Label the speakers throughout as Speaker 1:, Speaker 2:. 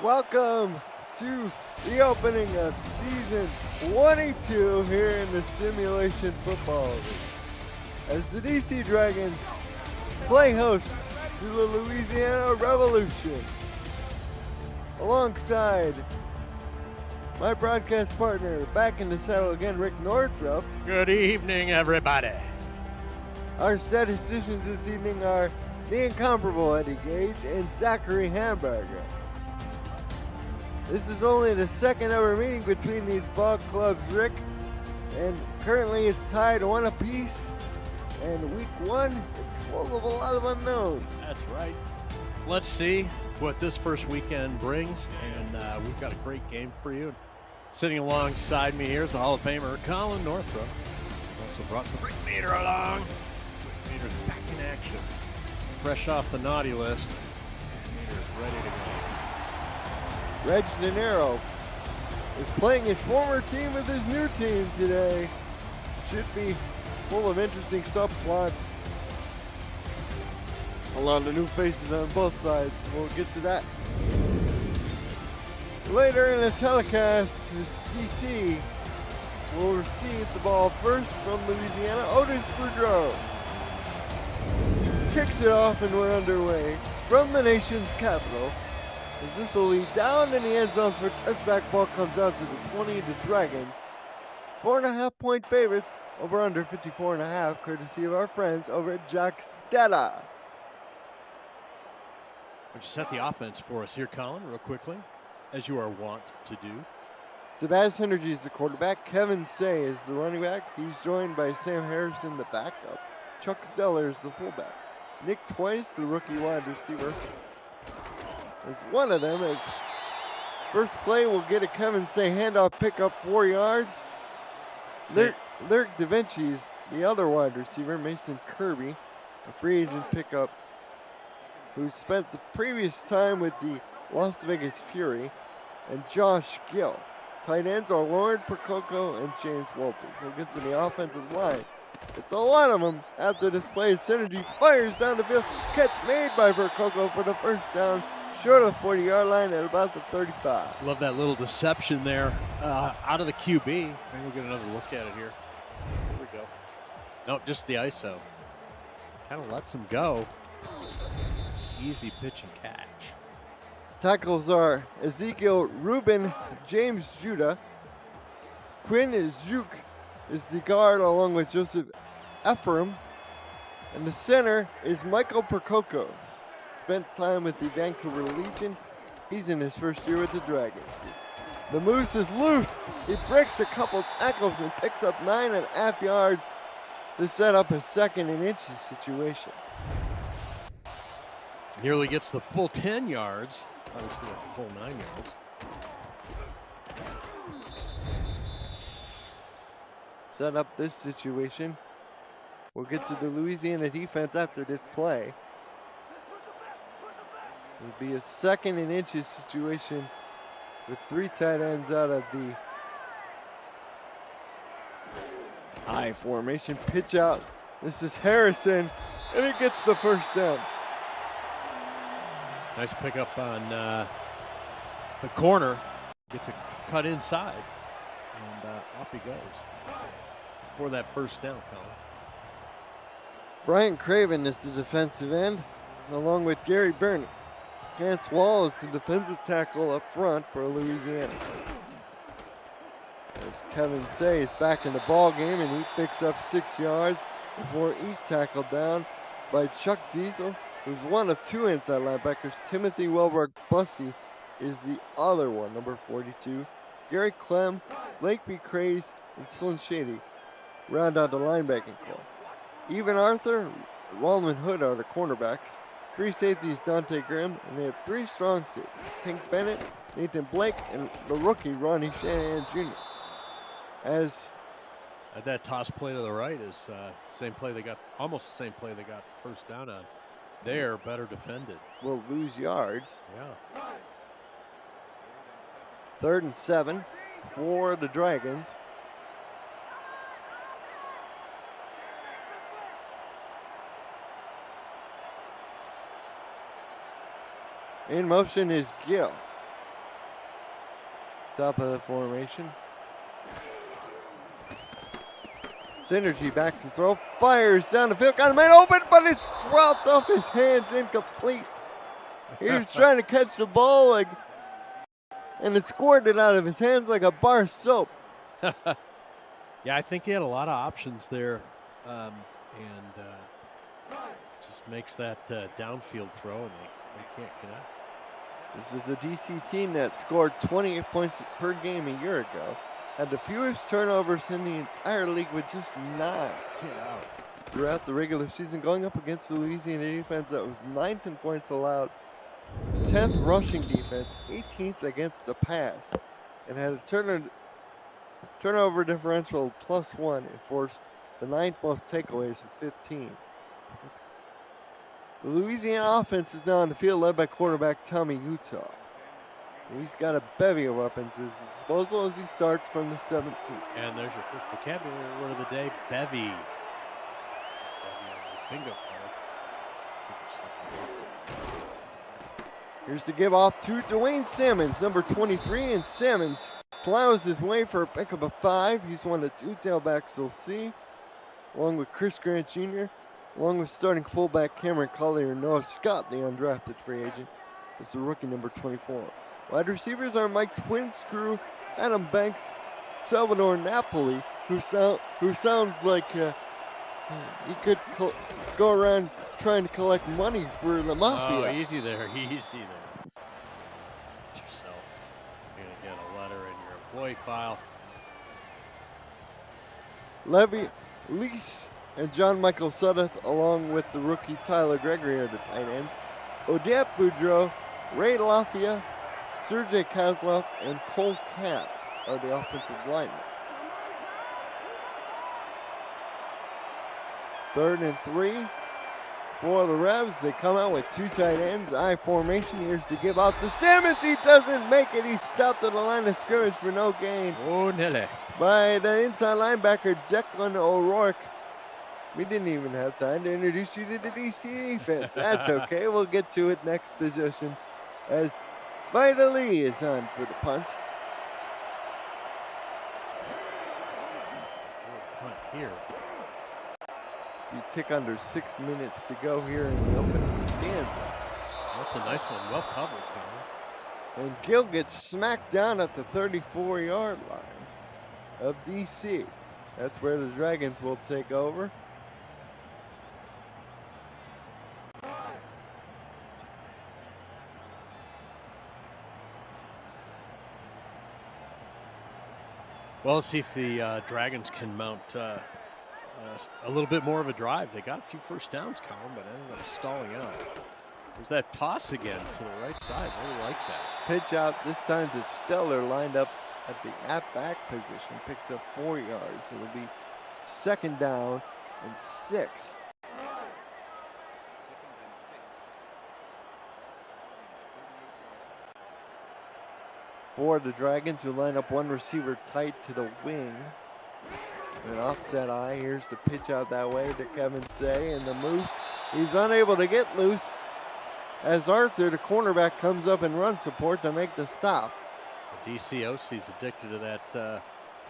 Speaker 1: Welcome to the opening of season 22 here in the Simulation Football League. As the DC Dragons play host to the Louisiana Revolution. Alongside my broadcast partner, back in the saddle again, Rick Northrup.
Speaker 2: Good evening, everybody.
Speaker 1: Our statisticians this evening are the incomparable Eddie Gage and Zachary Hamburger. This is only the second ever meeting between these ball clubs, Rick, and currently it's tied 1 apiece. And week 1, it's full of a lot of unknowns.
Speaker 2: That's right. Let's see what this first weekend brings, and we've got a great game for you. Sitting alongside me here is the Hall of Famer, Colin Northrup. Also brought the Brick Meter along. Brick Meter's back in action. Fresh off the naughty list. Meter's ready to go.
Speaker 1: Reg De Niro is playing his former team with his new team today. Should be full of interesting subplots. A lot of new faces on both sides. We'll get to that. Later in the telecast, his DC will receive the ball first from Louisiana. Otis Boudreau kicks it off and we're underway from the nation's capital. As this will lead down in the end zone for a touchback. Ball comes out to the 20 of the Dragons. 4.5 point favorites over under 54.5, courtesy of our friends over at Jack's Data.
Speaker 2: Would you set the offense for us here, Colin, real quickly, as you are wont to do?
Speaker 1: Sebastian Synergy is the quarterback. Kevin Say is the running back. He's joined by Sam Harrison, the backup. Chuck Steller is the fullback. Nick Twice, the rookie wide receiver, is one of them. As first play will get a Kevin Say handoff, pick up 4 yards. Lyric Da Vinci's the other wide receiver. Mason Kirby, a free agent pickup, who spent the previous time with the Las Vegas Fury, and Josh Gill. Tight ends are Lauren Percoco and James Walters. We'll get to the offensive line. It's a lot of them after this play. Synergy fires down the field. Catch made by Percoco for the first down, short of the 40-yard line at about the 35.
Speaker 2: Love that little deception there out of the QB. Maybe we'll get another look at it here. Here we go. Nope, just the ISO. Kind of lets him go. Easy pitch and catch.
Speaker 1: Tackles are Ezekiel Rubin, James Judah. Quinn Zook is the guard along with Joseph Ephraim. And the center is Michael Percoco. Spent time with the Vancouver Legion. He's in his first year with the Dragons. The Moose is loose. He breaks a couple tackles and picks up 9.5 yards to set up a 2nd and inches situation.
Speaker 2: Nearly gets the full 10 yards. Obviously the full 9 yards.
Speaker 1: Set up this situation. We'll get to the Louisiana defense after this play. It'll be a 2nd and inches situation with 3 tight ends out of the high formation. Pitch out. This is Harrison, and he gets the first down.
Speaker 2: Nice pickup on the corner. Gets a cut inside, and off he goes for that first down, Colin.
Speaker 1: Brian Craven is the defensive end, along with Gary Burney. Lance Wall is the defensive tackle up front for Louisiana. As Kevin Say is back in the ball game, and he picks up 6 yards before he's tackled down by Chuck Diesel, who's one of 2 inside linebackers. Timothy Welberg-Bussey is the other one, number 42. Gary Clem, Blake B. Craze, and Slim Shady round out the linebacking core. Even Arthur, Wallman Hood are the cornerbacks. 3 safeties, Dante Grimm, and they have 3 strong safeties. Tank Bennett, Nathan Blake, and the rookie, Ronnie Shanahan Jr. As
Speaker 2: that toss play to the right is same play they got, almost the same play they got first down on. They're better defended.
Speaker 1: Will lose yards.
Speaker 2: Yeah.
Speaker 1: 3rd and 7 for the Dragons. In motion is Gill. Top of the formation. Synergy back to throw. Fires down the field. Got a man open, but it's dropped off his hands. Incomplete. He was trying to catch the ball and it squirted out of his hands like a bar of soap.
Speaker 2: Yeah, I think he had a lot of options there. Just makes that downfield throw, and they can't connect.
Speaker 1: This is a DC team that scored 28 points per game a year ago. Had the fewest turnovers in the entire league with just 9.
Speaker 2: Get out.
Speaker 1: Throughout the regular season, going up against the Louisiana defense that was 9th in points allowed, 10th rushing defense, 18th against the pass, and had a turnover differential of +1 and forced the 9th most takeaways with 15. The Louisiana offense is now on the field led by quarterback Tommy Utah. He's got a bevy of weapons at his disposal as he starts from the 17th.
Speaker 2: And there's your first vocabulary word of the day, bevy. Bevy on your bingo card.
Speaker 1: Here's the give off to Dwayne Sammons, number 23, and Sammons plows his way for a pick of a 5. He's one of 2 tailbacks you'll see, along with Chris Grant Jr., along with starting fullback Cameron Collier and Noah Scott, the undrafted free agent, is the rookie number 24. Wide receivers are Mike Twinscrew, Adam Banks, Salvador Napoli, who sounds like he could go around trying to collect money for the mafia.
Speaker 2: Oh, easy there, easy there. Get yourself. You're gonna get a letter in your employee file.
Speaker 1: Levy Lease and John Michael Sudduth, along with the rookie Tyler Gregory, are the tight ends. Odette Boudreau, Ray Lafayette, Sergey Kozlov, and Cole Capps are the offensive linemen. 3rd and 3 for the Revs. They come out with 2 tight ends. I formation. Here's to give out to Sammons. He doesn't make it. He's stopped at the line of scrimmage for no gain.
Speaker 2: Oh, Nelly.
Speaker 1: By the inside linebacker, Declan O'Rourke. We didn't even have time to introduce you to the DC defense. That's okay. We'll get to it next position as Vida Lee is on for the punt.
Speaker 2: Punt here.
Speaker 1: We tick under 6 minutes to go here in the opening stand.
Speaker 2: That's a nice one. Well covered, Connor.
Speaker 1: And Gill gets smacked down at the 34-yard line of DC. That's where the Dragons will take over.
Speaker 2: Well, let's see if the Dragons can mount a little bit more of a drive. They got a few first downs, Colin, but ended up stalling out. There's that toss again to the right side. I really like that.
Speaker 1: Pitch out this time to Stellar, lined up at the halfback position. Picks up 4 yards. It'll be 2nd down and 6. For the Dragons, who line up 1 receiver tight to the wing. An offset eye. Here's the pitch out that way to Kevin Say, and the Moose. He's unable to get loose as Arthur, the cornerback, comes up and runs support to make the stop.
Speaker 2: The DCOC's addicted to that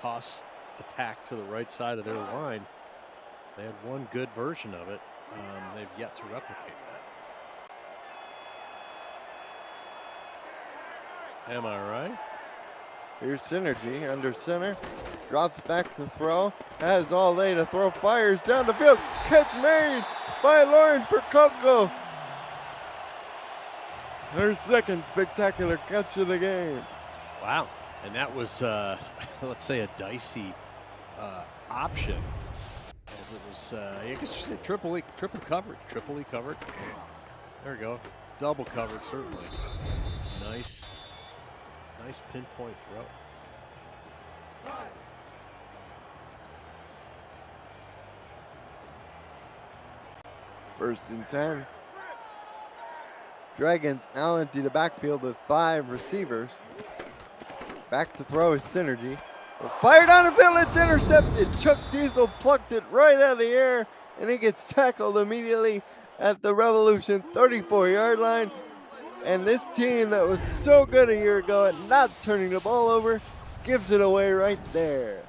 Speaker 2: toss attack to the right side of their line. They had one good version of it. They've yet to replicate that. Am I right?
Speaker 1: Here's Synergy under center. Drops back to throw. Has all day to throw. Fires down the field. Catch made by Lauren Percoco. Her 2nd spectacular catch of the game.
Speaker 2: Wow. And that was, let's say, a dicey option. As it was, I guess you say triple covered. Triply covered. There we go. Double covered, certainly. Nice pinpoint throw.
Speaker 1: 1st and 10. Dragons now empty the backfield with 5 receivers. Back to throw is Synergy. Fired on the field, it's intercepted. Chuck Diesel plucked it right out of the air, and he gets tackled immediately at the Revolution 34-yard line. And this team that was so good a year ago at not turning the ball over gives it away right there.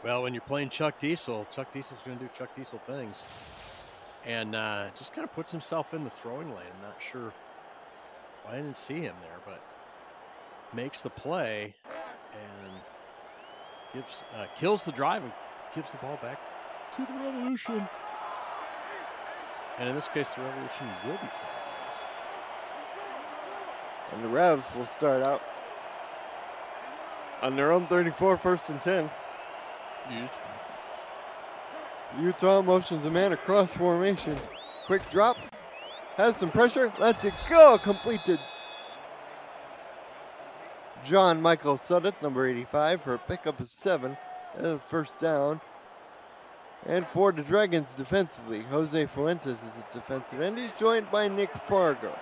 Speaker 2: Well, when you're playing Chuck Diesel's going to do Chuck Diesel things. And just kind of puts himself in the throwing lane. I'm not sure why I didn't see him there, but makes the play and gives kills the drive and gives the ball back to the Revolution. And in this case, the Revolution will be televised.
Speaker 1: And the Revs will start out on their own 34, 1st and 10.
Speaker 2: Yes.
Speaker 1: Utah motions a man across formation. Quick drop. Has some pressure. Lets it go. Completed. John Michael Sudduth, number 85, for a pickup of 7. First down. And for the Dragons defensively, Jose Fuentes is a defensive end. He's joined by Nick Fargo,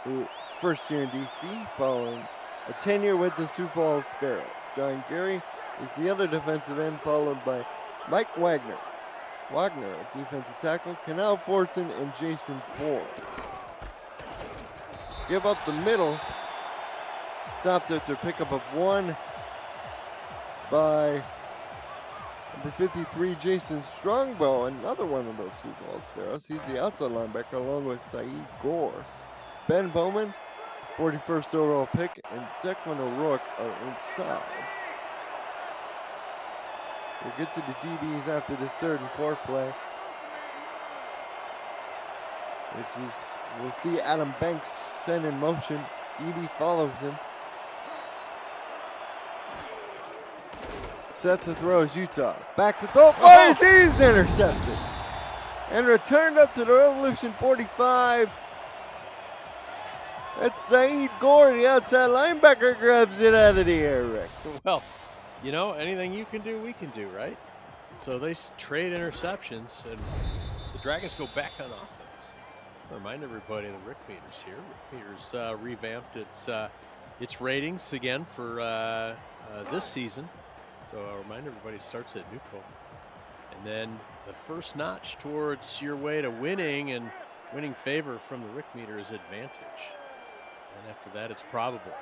Speaker 1: who's first year in DC, following a tenure with the Sioux Falls Sparrows. John Gary is the other defensive end, followed by Mike Wagner, a defensive tackle, Canal Fortson, and Jason Ford. Give up the middle. Stopped after pickup of 1 by number 53, Jason Strongbow, another one of those Sioux Falls Sparrows. He's the outside linebacker along with Saeed Gore. Ben Bowman, 41st overall pick, and Declan O'Rourke are inside. We'll get to the DBs after this 3rd and 4th play, which is, we'll see Adam Banks send in motion. DB follows him. Set to throw is Utah. Back to throw. Fires. He's intercepted. And returned up to the Revolution 45. That's Saeed Gore, the outside linebacker, grabs it out of the air, Rick.
Speaker 2: Well, you know, anything you can do, we can do, right? So they trade interceptions, and the Dragons go back on offense. I remind everybody of the Rick Meters here. Rick Meters revamped its ratings again for this season. So I'll remind everybody, it starts at neutral. And then the first notch towards your way to winning and winning favor from the Rick meter is advantage. And after that, it's probable.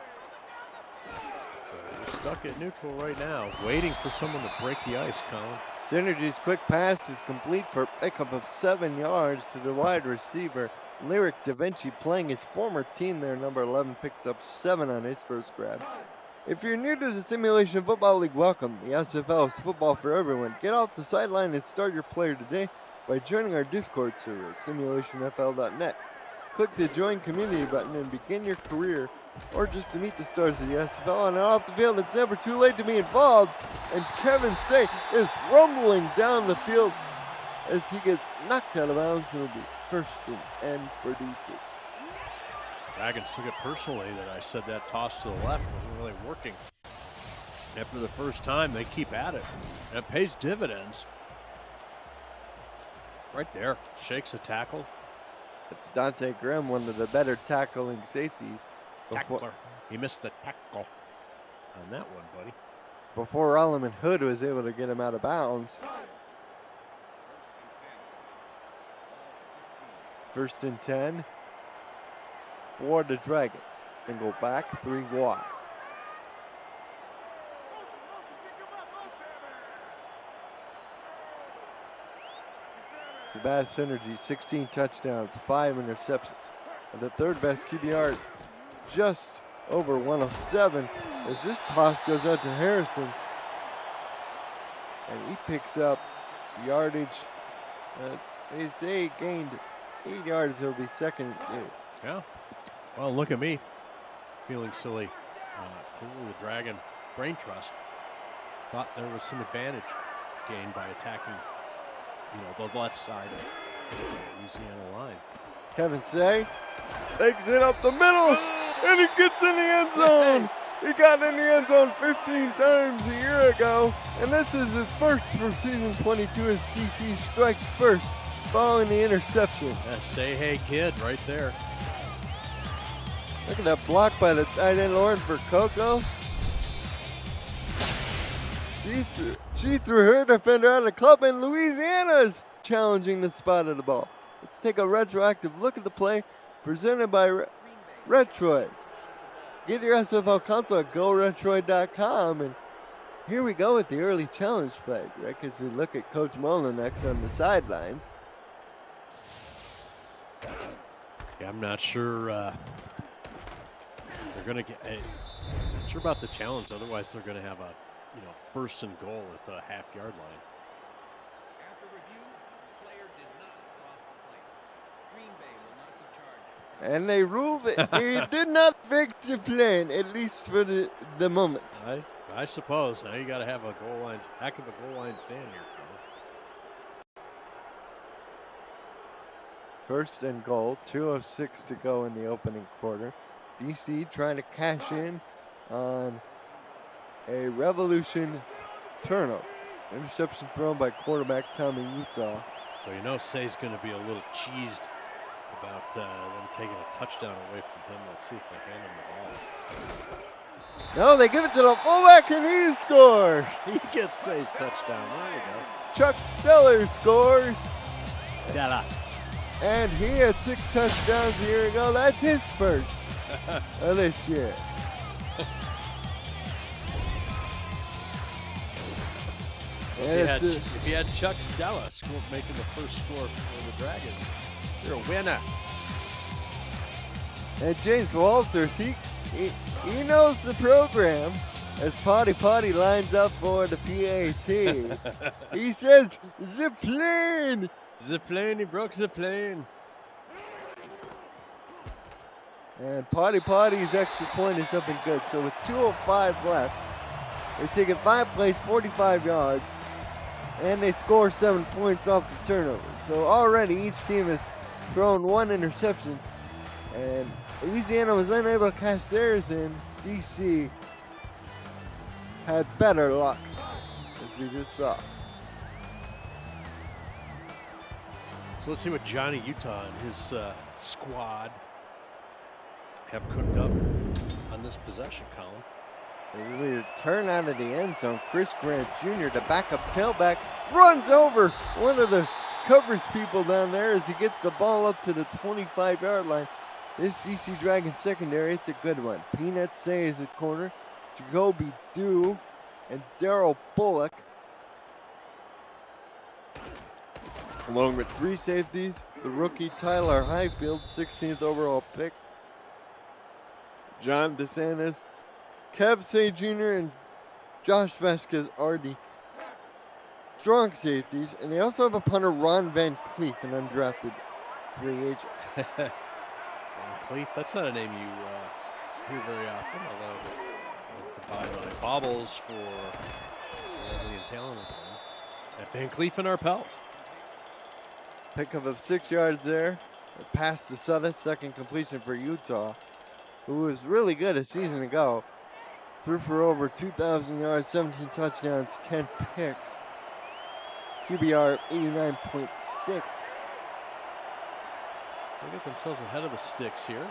Speaker 2: So we're stuck at neutral right now, waiting for someone to break the ice, Colin.
Speaker 1: Synergy's quick pass is complete for a pickup of 7 yards to the wide receiver. Lyric Da Vinci, playing his former team there, number 11, picks up 7 on his first grab. If you're new to the Simulation Football League, welcome. The SFL is football for everyone. Get off the sideline and start your player today by joining our Discord server at simulationfl.net. Click the Join Community button and begin your career, or just to meet the stars of the SFL. And off the field, it's never too late to be involved. And Kevin Say is rumbling down the field as he gets knocked out of bounds. He'll be 1st and 10 for DC.
Speaker 2: Dragons took it personally that I said that toss to the left wasn't really working. After the first time, they keep at it, and it pays dividends. Right there, shakes a tackle.
Speaker 1: It's Dante Grimm, one of the better tackling safeties.
Speaker 2: Tackler. He missed the tackle on that one, buddy.
Speaker 1: Before Rolliman Hood was able to get him out of bounds. 1st and 10 for the Dragons, and go back 3 wide. Sebastian Synergy, 16 touchdowns, 5 interceptions. And the 3rd best QBR, just over 107, as this toss goes out to Harrison. And he picks up yardage. They say he gained 8 yards. He'll be 2nd and 2.
Speaker 2: Yeah. Well, look at me, feeling silly. Clearly the Dragon brain trust thought there was some advantage gained by attacking, the left side of the Louisiana line.
Speaker 1: Kevin Say takes it up the middle, and he gets in the end zone. He got in the end zone 15 times a year ago, and this is his first for season 22 as DC strikes first following the interception.
Speaker 2: That's Say Hey Kid right there.
Speaker 1: Look at that block by the tight end, Lauren, for Coco. She threw her defender out of the club, and Louisiana is challenging the spot of the ball. Let's take a retroactive look at the play presented by Retroid. Get your SFL console at GoRetroid.com, and here we go with the early challenge flag, right? As we look at Coach Molinex on the sidelines.
Speaker 2: Yeah, I'm not sure they're going to get. I'm not sure about the challenge. Otherwise, they're going to have a, first and goal at the half-yard line.
Speaker 3: After review, player did not cross the plane. Green Bay will not be charged.
Speaker 1: And they ruled that he did not fix the plane, at least for the moment.
Speaker 2: I suppose. Now you got to have a goal line, heck of a goal line stand here, Colin.
Speaker 1: First and goal, 2:06 to go in the opening quarter. DC trying to cash in on a Revolution turnover. Interception thrown by quarterback Tommy Utah.
Speaker 2: So Say's going to be a little cheesed about them taking a touchdown away from him. Let's see if they hand him the ball.
Speaker 1: No, they give it to the fullback and he scores.
Speaker 2: He gets Say's touchdown. There we go.
Speaker 1: Chuck Steller scores.
Speaker 2: Stella.
Speaker 1: And he had 6 touchdowns a year ago. That's his first of this year.
Speaker 2: If you had Chuck Stella making the first score for the Dragons, you're a winner.
Speaker 1: And James Walters, he knows the program. As Potty lines up for the PAT, he says, "The plane."
Speaker 2: The plane, he broke the plane.
Speaker 1: And Potty's extra point is up and good. So with 2:05 left, they take it 5 plays, 45 yards, and they score 7 points off the turnover. So already each team has thrown 1 interception, and Louisiana was unable to catch theirs, and DC had better luck, as we just saw.
Speaker 2: So let's see what Johnny Utah and his squad have cooked up on this possession, Colin.
Speaker 1: As we return out of the end zone, Chris Grant Jr., the backup tailback, runs over one of the coverage people down there as he gets the ball up to the 25-yard line. This DC Dragon secondary, it's a good one. Peanut Say is at corner, Jacoby Dew, and Daryl Bullock, along with 3 safeties, the rookie Tyler Highfield, 16th overall pick, John DeSantis, Kev Say Jr., and Josh Vasquez are the strong safeties, and they also have a punter, Ron Van Cleef, an undrafted free agent.
Speaker 2: Van Cleef, that's not a name you hear very often, although I like to buy my baubles for lovely and talented one. At Van Cleef and our pals.
Speaker 1: Pickup of 6 yards there. A pass to Sutton, second completion for Utah, who was really good a season ago. Threw for over 2,000 yards, 17 touchdowns, 10 picks. QBR 89.6.
Speaker 2: They get themselves ahead of the sticks here.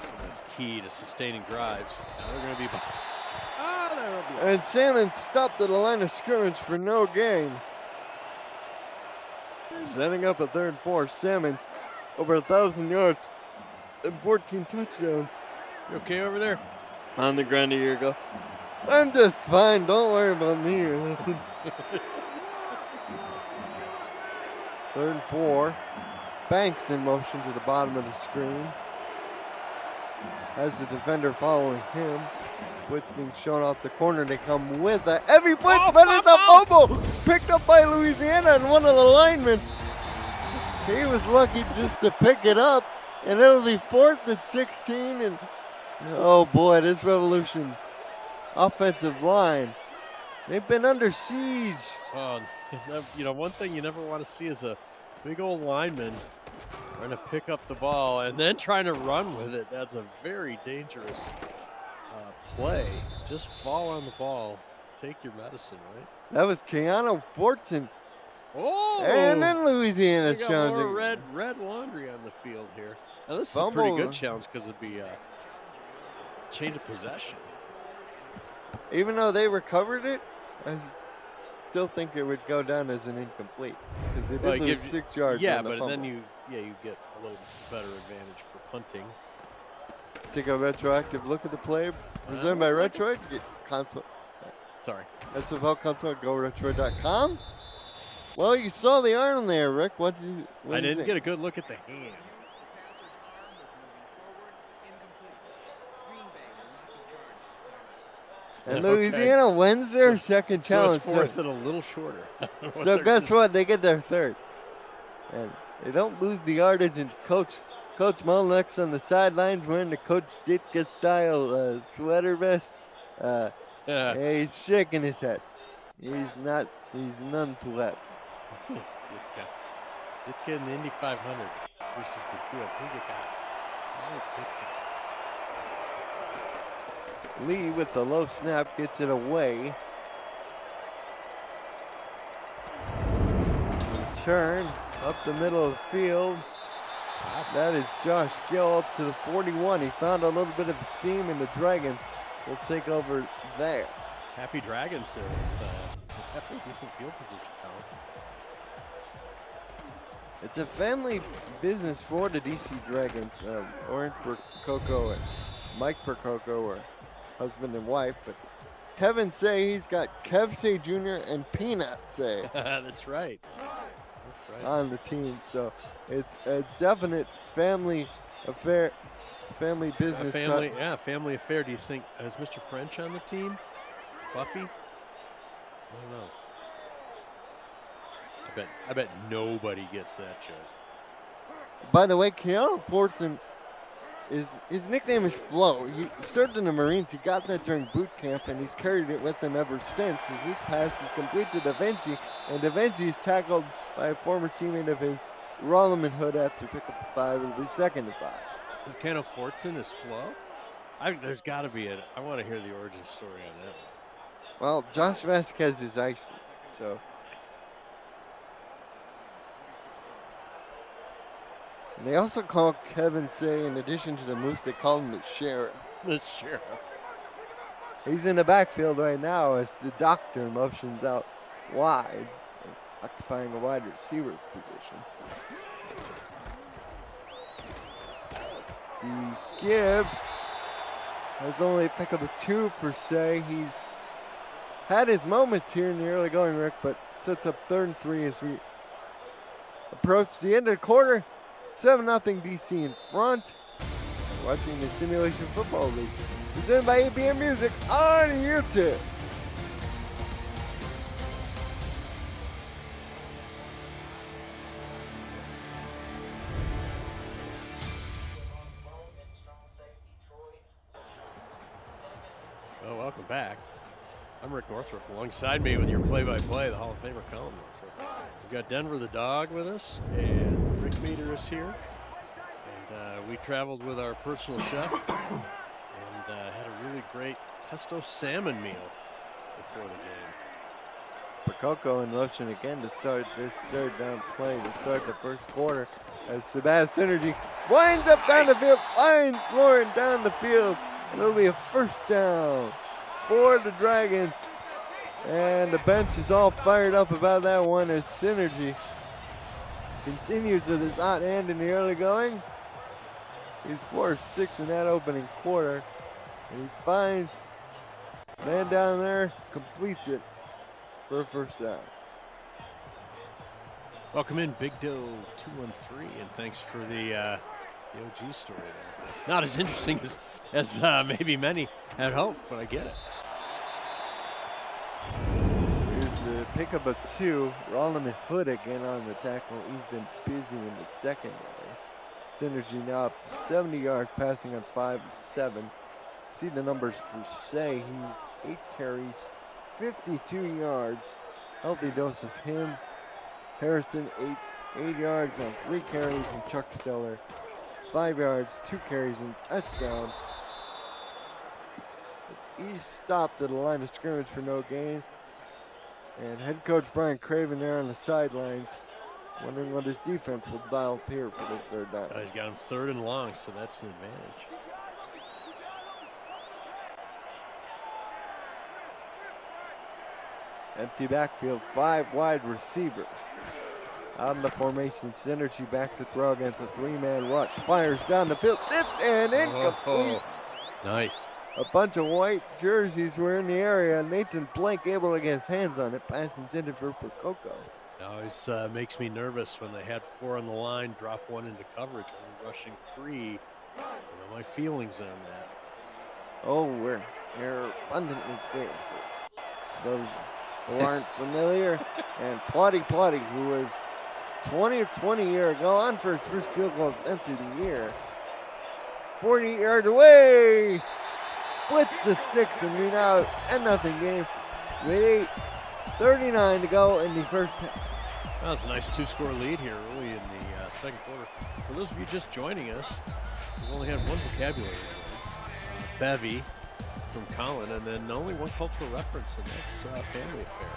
Speaker 2: So that's key to sustaining drives. Now they're going to be behind.
Speaker 1: And Salmon stopped at the line of scrimmage for no gain. Setting up a 3rd and 4. Salmon's over 1,000 yards and 14 touchdowns.
Speaker 2: You okay over there?
Speaker 1: On the ground a year ago. I'm just fine. Don't worry about me or nothing. 3rd and 4. Banks in motion to the bottom of the screen. Has the defender following him. Blitz being shown off the corner. They come with a heavy blitz, but it's a fumble picked up by Louisiana and one of the linemen. He was lucky just to pick it up, and it'll be 4th and 16. And oh boy, this Revolution offensive line, they've been under siege.
Speaker 2: Oh, one thing you never want to see is a big old lineman trying to pick up the ball and then trying to run with it. That's a very dangerous play. Just fall on the ball. Take your medicine, right?
Speaker 1: That was Keanu Fortson.
Speaker 2: Oh!
Speaker 1: And then Louisiana
Speaker 2: got
Speaker 1: challenging.
Speaker 2: more red laundry on the field here. Now this is a pretty good challenge because it'd be a change of possession.
Speaker 1: Even though they recovered it, as still think it would go down as an incomplete because they
Speaker 2: Well,
Speaker 1: did
Speaker 2: it
Speaker 1: lose
Speaker 2: gives you,
Speaker 1: 6 yards
Speaker 2: yeah,
Speaker 1: on the
Speaker 2: but
Speaker 1: fumble.
Speaker 2: then you get a little better advantage for punting.
Speaker 1: Take a retroactive look at the play presented by
Speaker 2: looks like
Speaker 1: Retroid. Console,
Speaker 2: Sorry.
Speaker 1: SFL console, GoRetroid.com. Well, you saw the arm there, Rick. What did you
Speaker 2: I didn't
Speaker 1: think?
Speaker 2: get a good look at the hand.
Speaker 3: The passer's arm was moving forward, incomplete. Green Bay will not be charged.
Speaker 1: And
Speaker 2: Okay.
Speaker 1: Louisiana wins their second
Speaker 2: So
Speaker 1: challenge.
Speaker 2: it's fourth and a little shorter.
Speaker 1: So guess what? They get their third. And they don't lose the yardage. And Coach Molneck's on the sidelines wearing the Coach Ditka style sweater vest.
Speaker 2: Yeah.
Speaker 1: He's shaking his head. He's none too happy.
Speaker 2: Ditka in the Indy 500 versus the field. Who you got? Oh, Ditka.
Speaker 1: Lee with the low snap gets it away. Return up the middle of the field. That is Josh Gill up to the 41. He found a little bit of a seam, and the Dragons will take over there.
Speaker 2: Happy Dragons there with definitely decent field position, Colin.
Speaker 1: It's a family business for the DC Dragons. Orange Percoco and Mike Percoco are husband and wife, but Kevin Say, he's got Kev Say Jr. and Peanut Say.
Speaker 2: That's right. That's right.
Speaker 1: On the team, so it's a definite family affair, family business.
Speaker 2: Family affair. Do you think is Mr. French on the team? Buffy? I don't know. I bet nobody gets that joke.
Speaker 1: By the way, Keanu Fortson, his nickname is Flo. He served in the Marines. He got that during boot camp, and he's carried it with him ever since. As this pass is complete to Da Vinci, and Da Vinci is tackled by a former teammate of his, Rolleman Hood, after pick up a 5. It'll be 2nd and 5.
Speaker 2: Keanu Fortson is Flo? There's got to be I want to hear the origin story on that one.
Speaker 1: Well, Josh Vasquez is icy, so. And they also call Kevin Say, in addition to the Moose, they call him the Sheriff.
Speaker 2: The Sheriff.
Speaker 1: He's in the backfield right now as the doctor motions out wide, occupying a wide receiver position. The give has only a pick up a 2 per se. He's had his moments here in the early going, Rick, but sets up 3rd and 3 as we approach the end of the quarter. 7-0 DC in front. Watching the Simulation Football League. Presented by ABM Music on YouTube.
Speaker 2: Well, welcome back. I'm Rick Northrup. Alongside me with your play-by-play, the Hall of Famer Colin Northrup. We've got Denver the Dog with us, and Rick Meter is here. And we traveled with our personal chef and had a really great pesto salmon meal before the game.
Speaker 1: Percoco in motion again to start this 3rd down play to start the first quarter as Sebastian Synergy winds up down the field, finds Lauren down the field, and it'll be a 1st down for the Dragons. And the bench is all fired up about that one as Synergy continues with his hot hand in the early going. He's 4 of 6 in that opening quarter. And he finds man down there, completes it for a 1st down.
Speaker 2: Welcome in, Big Doe 213, and thanks for the OG story there. Not as interesting as maybe many had hoped, but I get it.
Speaker 1: Here's the pickup of 2. Rolleman Hood again on the tackle. He's been busy in the secondary. Synergy now up to 70 yards, passing on 5 of 7. See the numbers for Say. He's 8 carries, 52 yards. Healthy dose of him. Harrison, 8 yards on 3 carries, and Chuck Stellar, 5 yards, 2 carries, and touchdown. As East stopped at the line of scrimmage for no gain. And head coach Brian Craven there on the sidelines, wondering what his defense will dial up here for this 3rd down.
Speaker 2: He's got him 3rd and long, so that's an advantage.
Speaker 1: Empty backfield, 5 wide receivers. Out in the formation, Synergy back to throw against a 3-man rush. Fires down the field, tipped and incomplete.
Speaker 2: Nice.
Speaker 1: A bunch of white jerseys were in the area. Nathan Blank able to get his hands on it. Pass intended for Percoco.
Speaker 2: It always makes me nervous when they had 4 on the line, drop 1 into coverage, only rushing 3. My feelings on that.
Speaker 1: Oh, we're abundantly clear for those who aren't familiar. And Plotty, who was 20 of 20 a year ago, on for his first field goal attempt of the year. 40 yards away. Blitz the sticks and we now 10-0 game with 8:39 to go in the first half.
Speaker 2: That was a nice 2-score lead here early in the second quarter. For those of you just joining us, we've only had 1 vocabulary word, bevy from Colin, and then only 1 cultural reference, and that's Family Affair.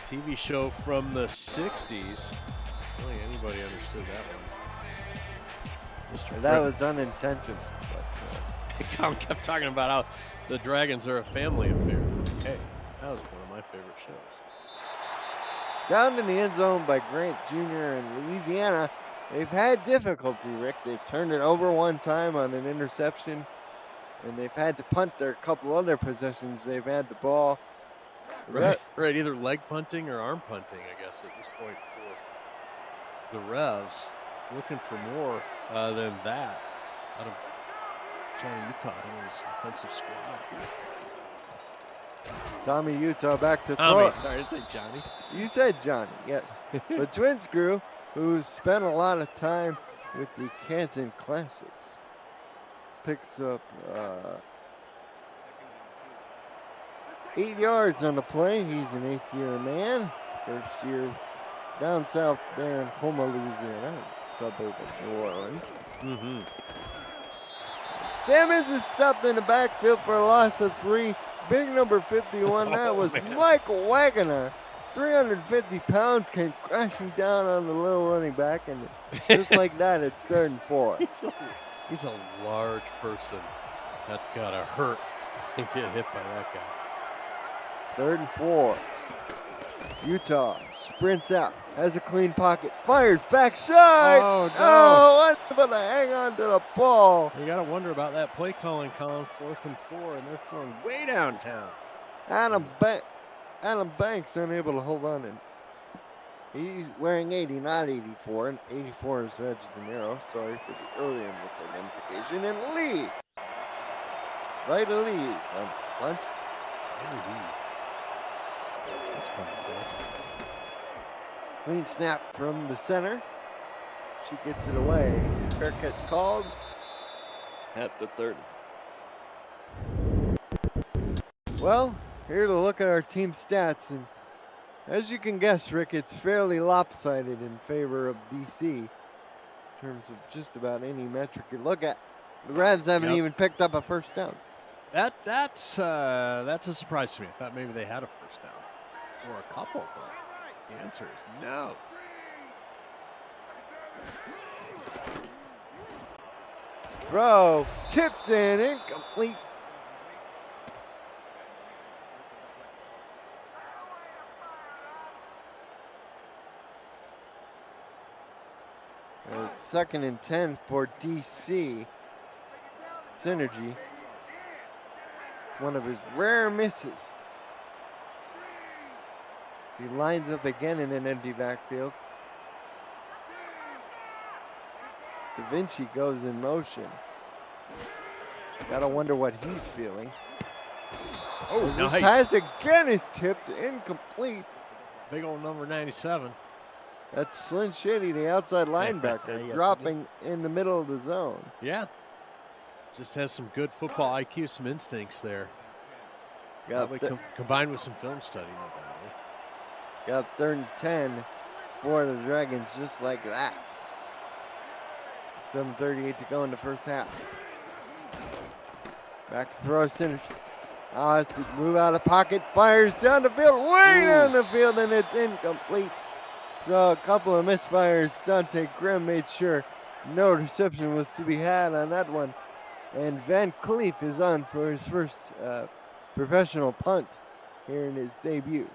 Speaker 2: TV show from the 60s. I don't think anybody understood that one. Mr.
Speaker 1: That was unintentional. But,
Speaker 2: Colin kept talking about how the Dragons are a family affair. Hey, that was one of my favorite shows.
Speaker 1: Down in the end zone by Grant Jr. in Louisiana. They've had difficulty, Rick. They've turned it over 1 time on an interception, and they've had to punt their couple other possessions. They've had the ball.
Speaker 2: Right, either leg punting or arm punting, I guess, at this point for the Revs. Looking for more than that out of Johnny Utah and his offensive squad here.
Speaker 1: Tommy Utah back to
Speaker 2: Tommy,
Speaker 1: throw.
Speaker 2: sorry, I said Johnny.
Speaker 1: You said Johnny, yes. But Twins crew, who spent a lot of time with the Canton Classics, picks up 8 yards on the play. He's an 8th-year man. First year down south there in Houma, Louisiana, suburb of New Orleans.
Speaker 2: Mm-hmm.
Speaker 1: Sammons is stopped in the backfield for a loss of 3. Big number 51, that was Michael Wagoner. 350 pounds came crashing down on the little running back, and just like that, it's 3rd and 4.
Speaker 2: He's a large person. That's got to hurt to get hit by that guy.
Speaker 1: 3rd and 4. Utah sprints out, has a clean pocket, fires backside.
Speaker 2: Oh, no.
Speaker 1: Oh, able to hang on to the ball.
Speaker 2: You got to wonder about that play calling, Colin. 4th and 4, and they're throwing way downtown.
Speaker 1: Adam Banks unable to hold on, and he's wearing 80, not 84, and 84 is Reg De Niro. Sorry for the earlier misidentification. And Lee, right of Lee's on punt.
Speaker 2: That's fun to say.
Speaker 1: Clean snap from the center. She gets it away. Fair catch called at the 30. Well, here to look at our team stats, and as you can guess, Rick, it's fairly lopsided in favor of DC in terms of just about any metric you look at. The Revs haven't even picked up a first down.
Speaker 2: That's a surprise to me. I thought maybe they had a first down or a couple, but the answer is no.
Speaker 1: Throw tipped in, incomplete. And it's 2nd and 10 for DC. Synergy. One of his rare misses. He lines up again in an empty backfield. Da Vinci goes in motion. Gotta wonder what he's feeling.
Speaker 2: Oh,
Speaker 1: this
Speaker 2: nice.
Speaker 1: pass again is tipped, incomplete.
Speaker 2: Big old number 97.
Speaker 1: That's Slim Shitty, the outside linebacker,
Speaker 2: Yes,
Speaker 1: dropping in the middle of the zone.
Speaker 2: Yeah. Just has some good football IQ, some instincts there.
Speaker 1: Got,
Speaker 2: Combined with some film study, no doubt.
Speaker 1: got 3rd and 10 for the Dragons, just like that. 7:38 to go in the first half. Back to throw, Synergy. Now has to move out of the pocket, fires down the field, way down the field, and it's incomplete. So a couple of misfires. Dante Grimm made sure no reception was to be had on that one. And Van Cleef is on for his first professional punt here in his debut.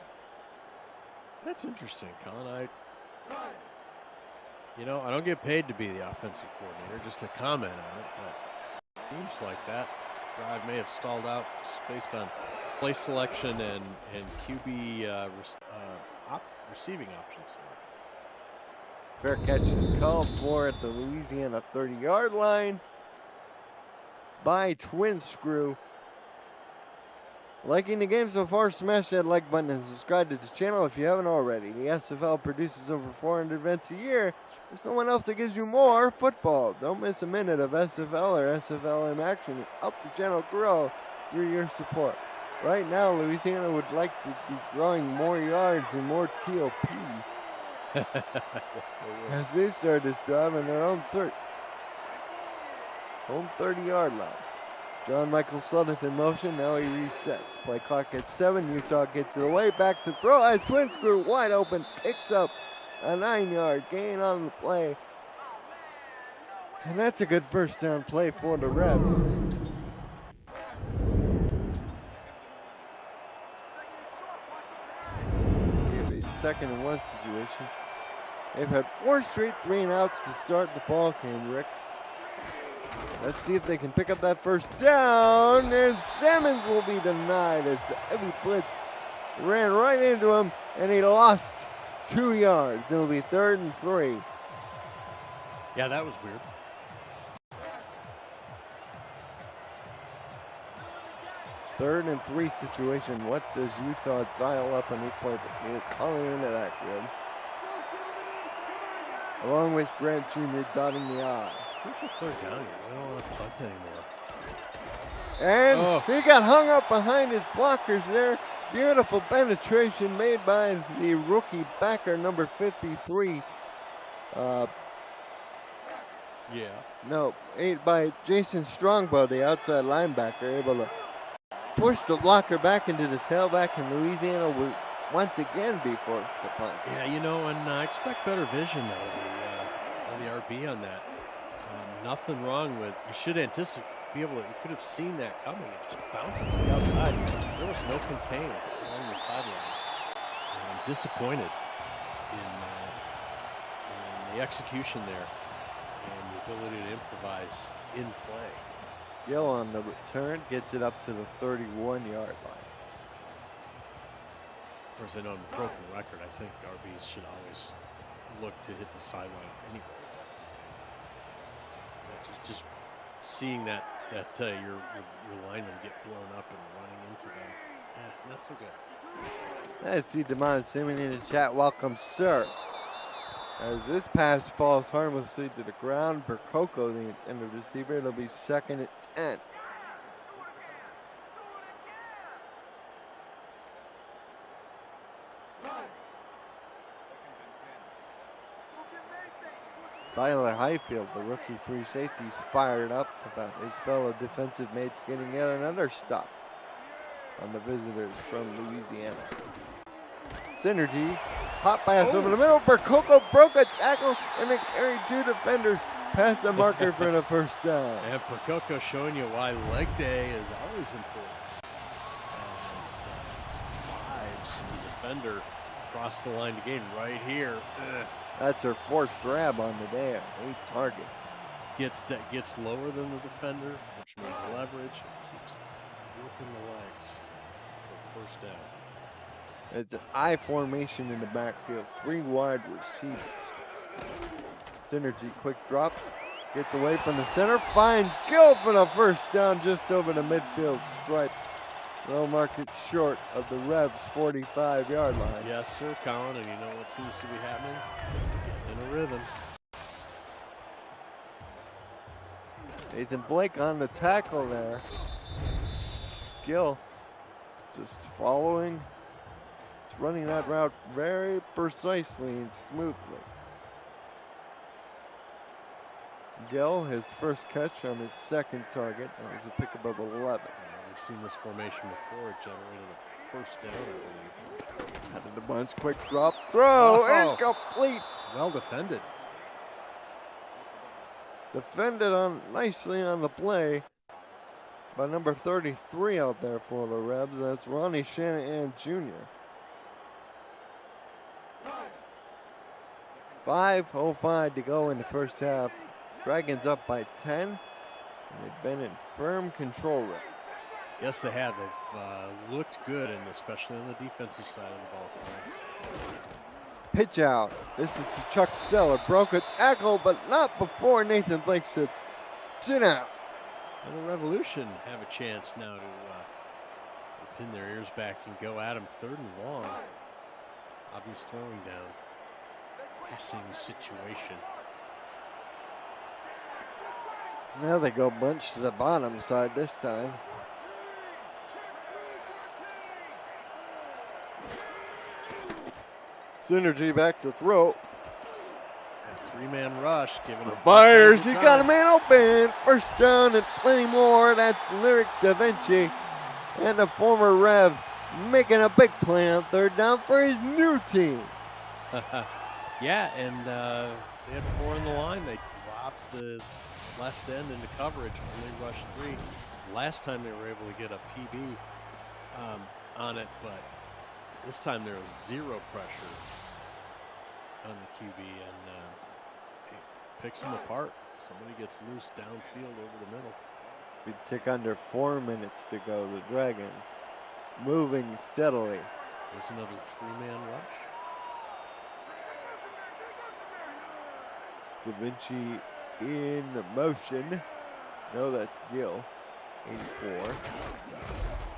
Speaker 2: That's interesting, Colin. You know, I don't get paid to be the offensive coordinator, just to comment on it, but it seems like that drive may have stalled out just based on play selection and QB receiving option selection.
Speaker 1: Fair catch is called for at the Louisiana 30-yard line by Twin Screw. Liking the game so far, smash that like button and subscribe to this channel if you haven't already. The SFL produces over 400 events a year. There's no one else that gives you more football. Don't miss a minute of SFL or SFL in action and help the channel grow through your support. Right now, Louisiana would like to be growing more yards and more TOP.
Speaker 2: Yes, they will.
Speaker 1: As they start this drive on their own home 30-yard line. John Michael Sudeth in motion. Now he resets. Play clock at 7. Utah gets it away. Back to throw as Twin Screw wide open. Picks up a 9-yard gain on the play. And that's a good first down play for the Revs. We have a 2nd and 1 situation. They've had 4 straight 3-and-outs to start the ball game, Rick. Let's see if they can pick up that first down, and Simmons will be denied as the heavy blitz ran right into him, and he lost 2 yards. It'll be 3rd and 3.
Speaker 2: Yeah, that was weird.
Speaker 1: Third and 3 situation. What does Utah dial up on this play? He is calling into that grid. Along with Grant Jr. dotting the I.
Speaker 2: Who's your 3rd down here? We don't want to punt anymore.
Speaker 1: And he got hung up behind his blockers there. Beautiful penetration made by the rookie backer, number 53. By Jason Strongbow, the outside linebacker, able to push the blocker back into the tailback, and Louisiana will once again be forced to punt.
Speaker 2: Yeah, you know, and I expect better vision of the RB on that. Nothing wrong with, you should anticipate, you could have seen that coming and just bounce it to the outside. There was no contain along the sideline. And I'm disappointed in the execution there and the ability to improvise in play.
Speaker 1: Gill on the return gets it up to the 31-yard line.
Speaker 2: Of course, I know I'm a broken record. I think RBs should always look to hit the sideline anyway. Just seeing that your linemen get blown up and running into them, not so good.
Speaker 1: I see Demond Simmons in the chat. Welcome, sir. As this pass falls harmlessly to the ground, Percoco, the intended receiver, it'll be 2nd and 10. Tyler Highfield, the rookie free safety's fired up about his fellow defensive mates getting yet another stop on the visitors from Louisiana. Synergy, hot pass over the middle. Percoco broke a tackle and then carried 2 defenders past the marker for the first down.
Speaker 2: And Percoco showing you why leg day is always important. As drives the defender across the line to gain right here.
Speaker 1: That's her 4th grab on the day. 8 targets.
Speaker 2: Gets lower than the defender, which means leverage. And keeps working the legs for first down.
Speaker 1: It's an I formation in the backfield. 3 wide receivers. Synergy, quick drop. Gets away from the center. Finds Gill for the first down just over the midfield stripe. They'll mark it short of the Revs' 45-yard line.
Speaker 2: Yes, sir, Colin. And you know what seems to be happening? Getting in a rhythm.
Speaker 1: Nathan Blake on the tackle there. Gill just following. It's running that route very precisely and smoothly. Gill, his first catch on his 2nd target. That was a pickup of 11.
Speaker 2: We've seen this formation before. It generated a first down, I believe.
Speaker 1: Out of the bunch, quick drop, throw, incomplete.
Speaker 2: Well defended.
Speaker 1: Defended on nicely on the play by number 33 out there for the Rebs. That's Ronnie Shanahan Jr. 5:05 to go in the first half. Dragons up by 10, and they've been in firm control.
Speaker 2: Yes, they have. They've looked good, and especially on the defensive side of the ball.
Speaker 1: Pitch out. This is to Chuck Steller. Broke a tackle, but not before Nathan Blake said, sit out.
Speaker 2: And the Revolution have a chance now to pin their ears back and go at him 3rd and long. Obvious throwing down. Passing situation.
Speaker 1: Now they go bunch to the bottom side this time. Synergy back to throw.
Speaker 2: A 3-man rush giving him
Speaker 1: Fires, he's got a man open. First down and plenty more. That's Lyric Da Vinci and the former Rev making a big play on 3rd down for his new team.
Speaker 2: Yeah, and they had 4 in the line. They dropped the left end into coverage, only rushed 3. Last time they were able to get a PB on it, but this time there was 0 pressure on the QB, and it picks them apart. Somebody gets loose downfield over the middle.
Speaker 1: We tick under 4 minutes to go. The Dragons moving steadily.
Speaker 2: There's another 3-man rush.
Speaker 1: Da Vinci in motion. No, that's Gill. 84.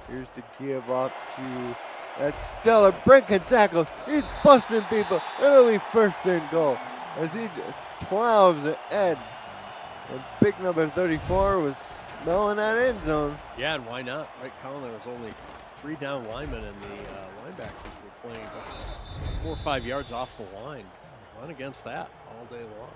Speaker 1: Here's to give up to that Stellar breaking tackles. He's busting people. Early 1st and goal as he just plows ahead. And big number 34 was smelling that end zone.
Speaker 2: Yeah, and why not? Right, Colin? There was only 3 down linemen, and the linebackers were playing 4 or 5 yards off the line. Run against that all day long.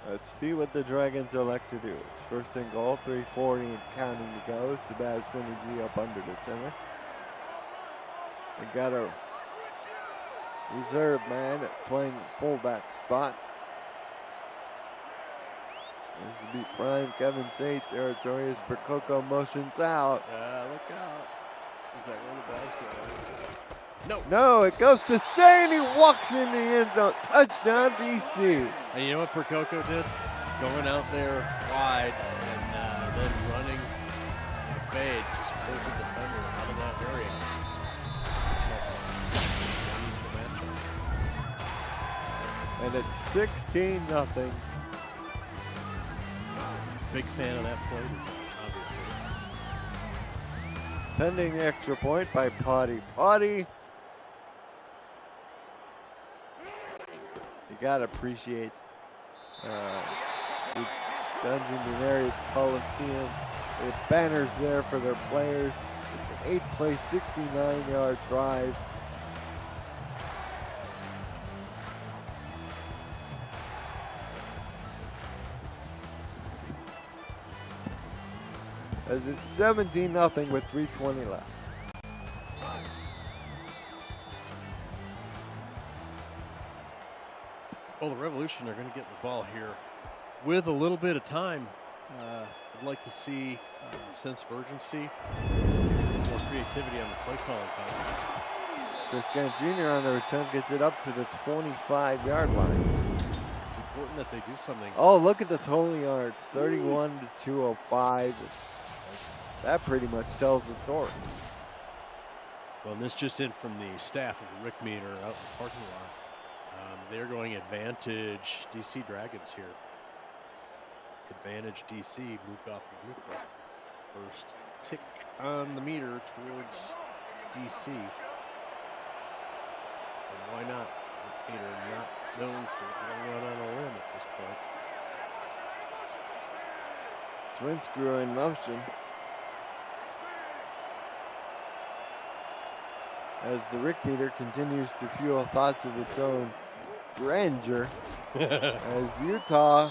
Speaker 1: Let's see what the Dragons elect to do. It's 1st and goal, 3:40 and counting to go. Sebastian Synergy up under the center. They got a reserve man playing fullback spot. This will be prime Kevin Say territory as Percoco motions out.
Speaker 2: Look out. Is that where the ball's going? No.
Speaker 1: No, it goes to Say and he walks in the end zone. Touchdown, DC.
Speaker 2: And you know what Percoco did? Going out there wide and then running the fade. Just pulls the defender out of that area.
Speaker 1: And it's 16-0.
Speaker 2: Big fan of that play design, obviously.
Speaker 1: Pending extra point by Potty. Potty. You gotta appreciate the Dungeon Daenerys Coliseum. The banners there for their players. It's an 8-play, 69-yard drive. As it's 17-0 with 3:20 left.
Speaker 2: Well, the Revolution are going to get the ball here with a little bit of time. I'd like to see a sense of urgency, more creativity on the play calling.
Speaker 1: Chris Gant Jr. on the return gets it up to the 25-yard line.
Speaker 2: It's important that they do something.
Speaker 1: Oh, look at the total yards, 31 to 205. That pretty much tells the story.
Speaker 2: Well, and this just in from the staff of the Rick Meter out in the parking lot. They're going advantage DC Dragons here. Advantage DC, moved off of neutral. First tick on the meter towards DC. And why not? Rick Meter not known for going out on a limb at this point.
Speaker 1: Twin screw in motion. As the Rick Meter continues to fuel thoughts of its own grandeur. As Utah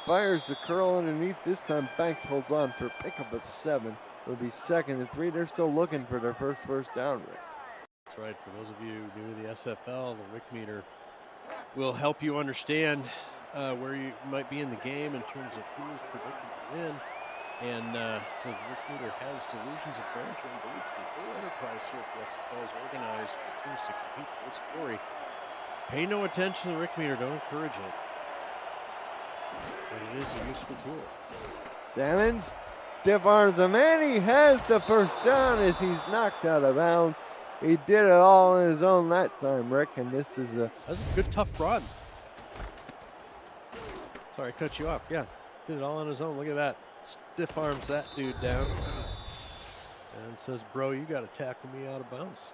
Speaker 1: fires the curl underneath. This time Banks holds on for a pickup of 7. It'll be 2nd and 3. They're still looking for their first down, Rick.
Speaker 2: That's right. For those of you new to the SFL, the Rick Meter will help you understand where you might be in the game in terms of who is predicted to win. And the Rick Meter has delusions of grandeur and believes the whole enterprise here at the SFL is organized for teams to compete for its glory. Pay no attention to the Rick meter. Don't encourage it. But it is a useful tool.
Speaker 1: Salmons stiff arms him, and he has the first down as he's knocked out of bounds. He did it all on his own that time, Rick, and this is a...
Speaker 2: That's a good, tough run. Sorry, I cut you off. Yeah, did it all on his own. Look at that. Stiff arms that dude down. And says, bro, you got to tackle me out of bounds.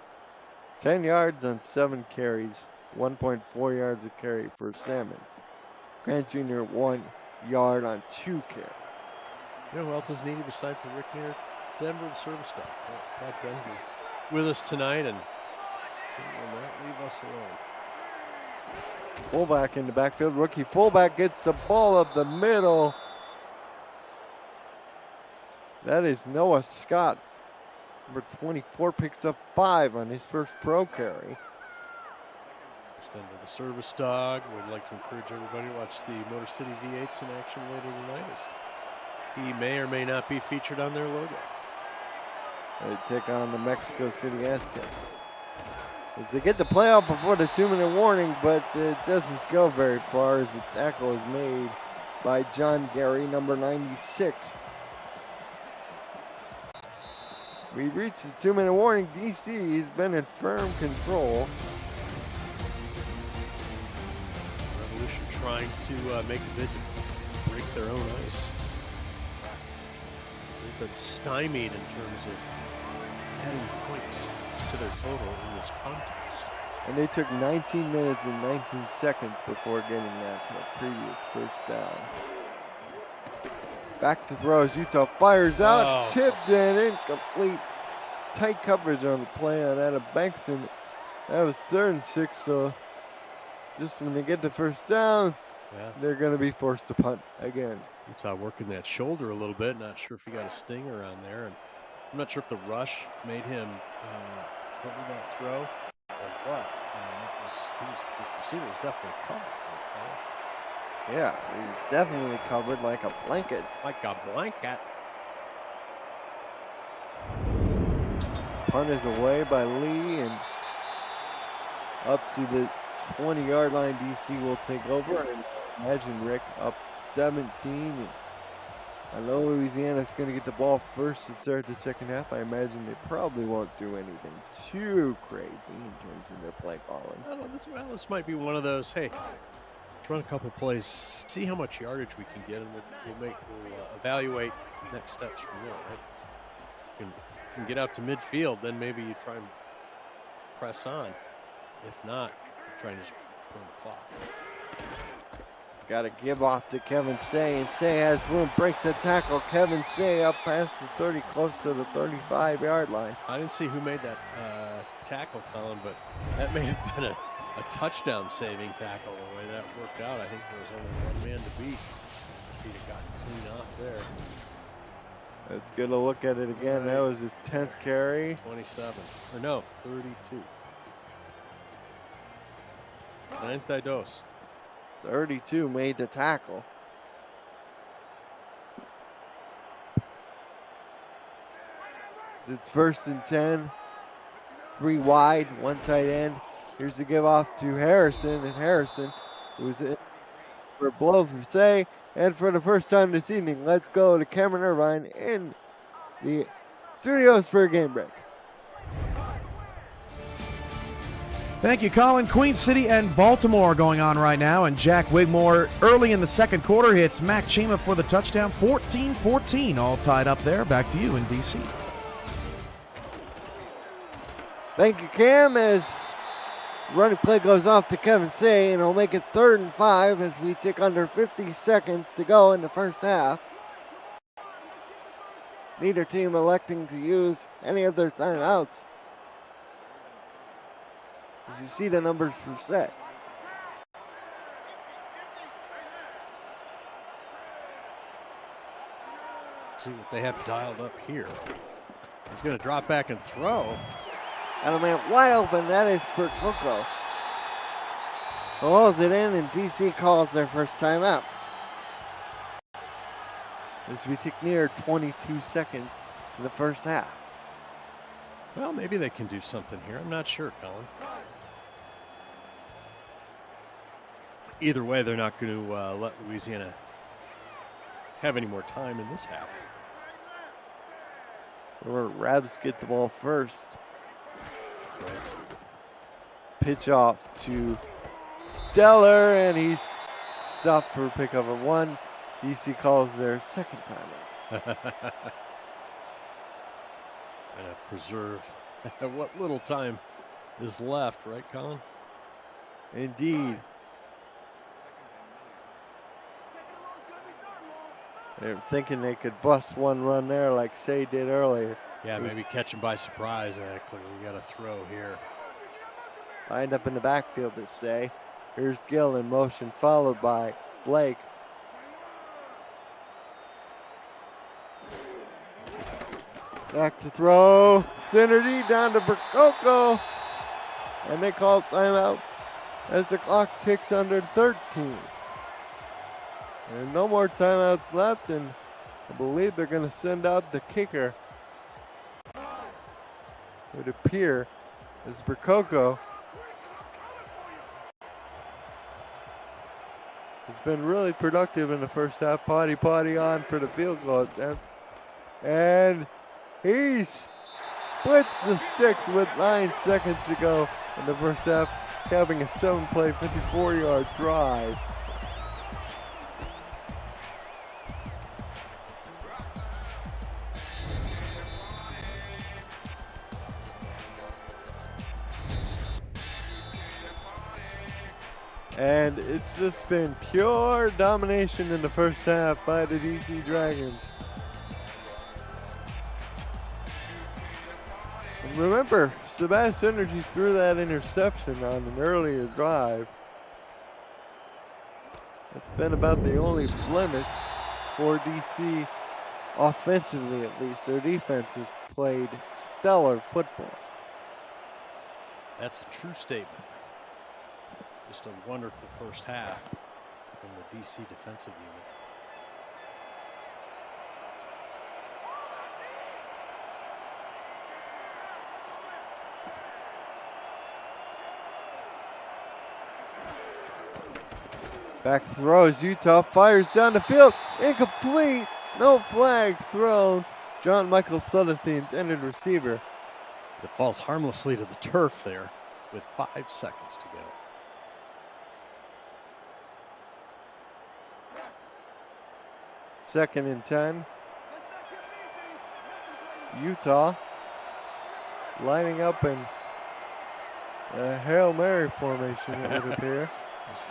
Speaker 1: 10 yards on 7 carries. 1.4 yards a carry for Salmons. Grant Jr. 1 yard on 2 carries.
Speaker 2: You know who else is needed besides the Rick meter? Denver, the service dog. Got Denver with us tonight, and he will not leave us alone.
Speaker 1: Fullback in the backfield. Rookie fullback gets the ball up the middle. That is Noah Scott. Number 24 picks up 5 on his first pro carry.
Speaker 2: Denver, the service dog. Would like to encourage everybody to watch the Motor City V8s in action later tonight, as he may or may not be featured on their logo.
Speaker 1: They take on the Mexico City Aztecs. As they get the playoff before the 2-minute warning, but it doesn't go very far as the tackle is made by John Gary, number 96. We reached the 2-minute warning. DC has been in firm control.
Speaker 2: Revolution trying to make a bid to break their own ice. As they've been stymied in terms of adding points to their total in this contest.
Speaker 1: And they took 19 minutes and 19 seconds before getting that to the previous first down. Back to throw as Utah fires out, tipped in, incomplete. Tight coverage on the play on Adam Bankson. That was 3rd and 6, so just when they get the first down, they're going to be forced to punt again.
Speaker 2: Utah working that shoulder a little bit. Not sure if he got a stinger on there, and I'm not sure if the rush made him cover that throw or what. The receiver was definitely covered.
Speaker 1: Yeah, he was definitely covered like a blanket.
Speaker 2: Like a blanket.
Speaker 1: Punt is away by Lee, and up to the 20-yard line. DC will take over, and imagine Rick up 17. And I know Louisiana's going to get the ball first to start the second half. I imagine they probably won't do anything too crazy in terms of their play calling.
Speaker 2: I don't know, this might be one of those, hey, let's run a couple plays, see how much yardage we can get, and we'll evaluate next steps from there, right? You can get out to midfield, then maybe you try and press on. If not, you try and just burn the clock.
Speaker 1: Got to give off to Kevin Say, and Say has room, breaks a tackle. Kevin Say up past the 30, close to the 35-yard line.
Speaker 2: I didn't see who made that tackle, Colin, but that may have been a touchdown saving tackle the way that worked out. I think there was only one man to beat. He'd have gotten clean off there.
Speaker 1: Let's get a look at it again. Right. That was his 10th carry.
Speaker 2: 27, or no, 32. 92.
Speaker 1: 32 made the tackle. It's 1st and 10. 3 wide, 1 tight end. Here's the give off to Harrison, and Harrison was in for a blow for Say. And for the first time this evening, let's go to Cameron Irvine in the studios for a game break.
Speaker 4: Thank you, Colin. Queen City and Baltimore going on right now, and Jack Wigmore early in the second quarter hits Mac Chima for the touchdown. 14-14, all tied up there. Back to you in D.C.
Speaker 1: Thank you, Cam, as running play goes off to Kevin Say, and it'll make it 3rd and 5 as we take under 50 seconds to go in the first half. Neither team electing to use any of their timeouts. As you see the numbers for Say.
Speaker 2: See what they have dialed up here. He's going to drop back and throw.
Speaker 1: And a man wide open, that is for Coco. Hauls it in, and DC calls their first timeout. As we take near 22 seconds in the first half.
Speaker 2: Well, maybe they can do something here. I'm not sure, Colin. either way, they're not going to let Louisiana have any more time in this half.
Speaker 1: Or Rabs get the ball first.
Speaker 2: Right.
Speaker 1: Pitch off to Deller, and he's stopped for pickup of 1. DC calls their second timeout.
Speaker 2: And preserve what little time is left, right, Colin?
Speaker 1: Indeed. They're thinking they could bust one run there like Say did earlier.
Speaker 2: Yeah, maybe catch him by surprise. Clearly got a throw here.
Speaker 1: Lined up in the backfield to Say. Here's Gill in motion, followed by Blake. Back to throw. Synergy down to Percoco. And they call timeout as the clock ticks under 13. And no more timeouts left, and I believe they're going to send out the kicker. It would appear as Percoco has been really productive in the first half. Potty on for the field goal attempt. And he splits the sticks with 9 seconds to go in the first half, having a 7-play, 54-yard drive. And it's just been pure domination in the first half by the DC Dragons. And remember, Sebastian Energy threw that interception on an earlier drive. It's been about the only blemish for DC offensively, at least. Their defense has played stellar football.
Speaker 2: That's a true statement. Just a wonderful first half from the DC defensive unit.
Speaker 1: Back throws, Utah fires down the field, incomplete, no flag thrown. John Michael Sutter, the intended receiver.
Speaker 2: It falls harmlessly to the turf there with 5 seconds to go.
Speaker 1: Second and 10. Utah lining up in a Hail Mary formation, it would appear.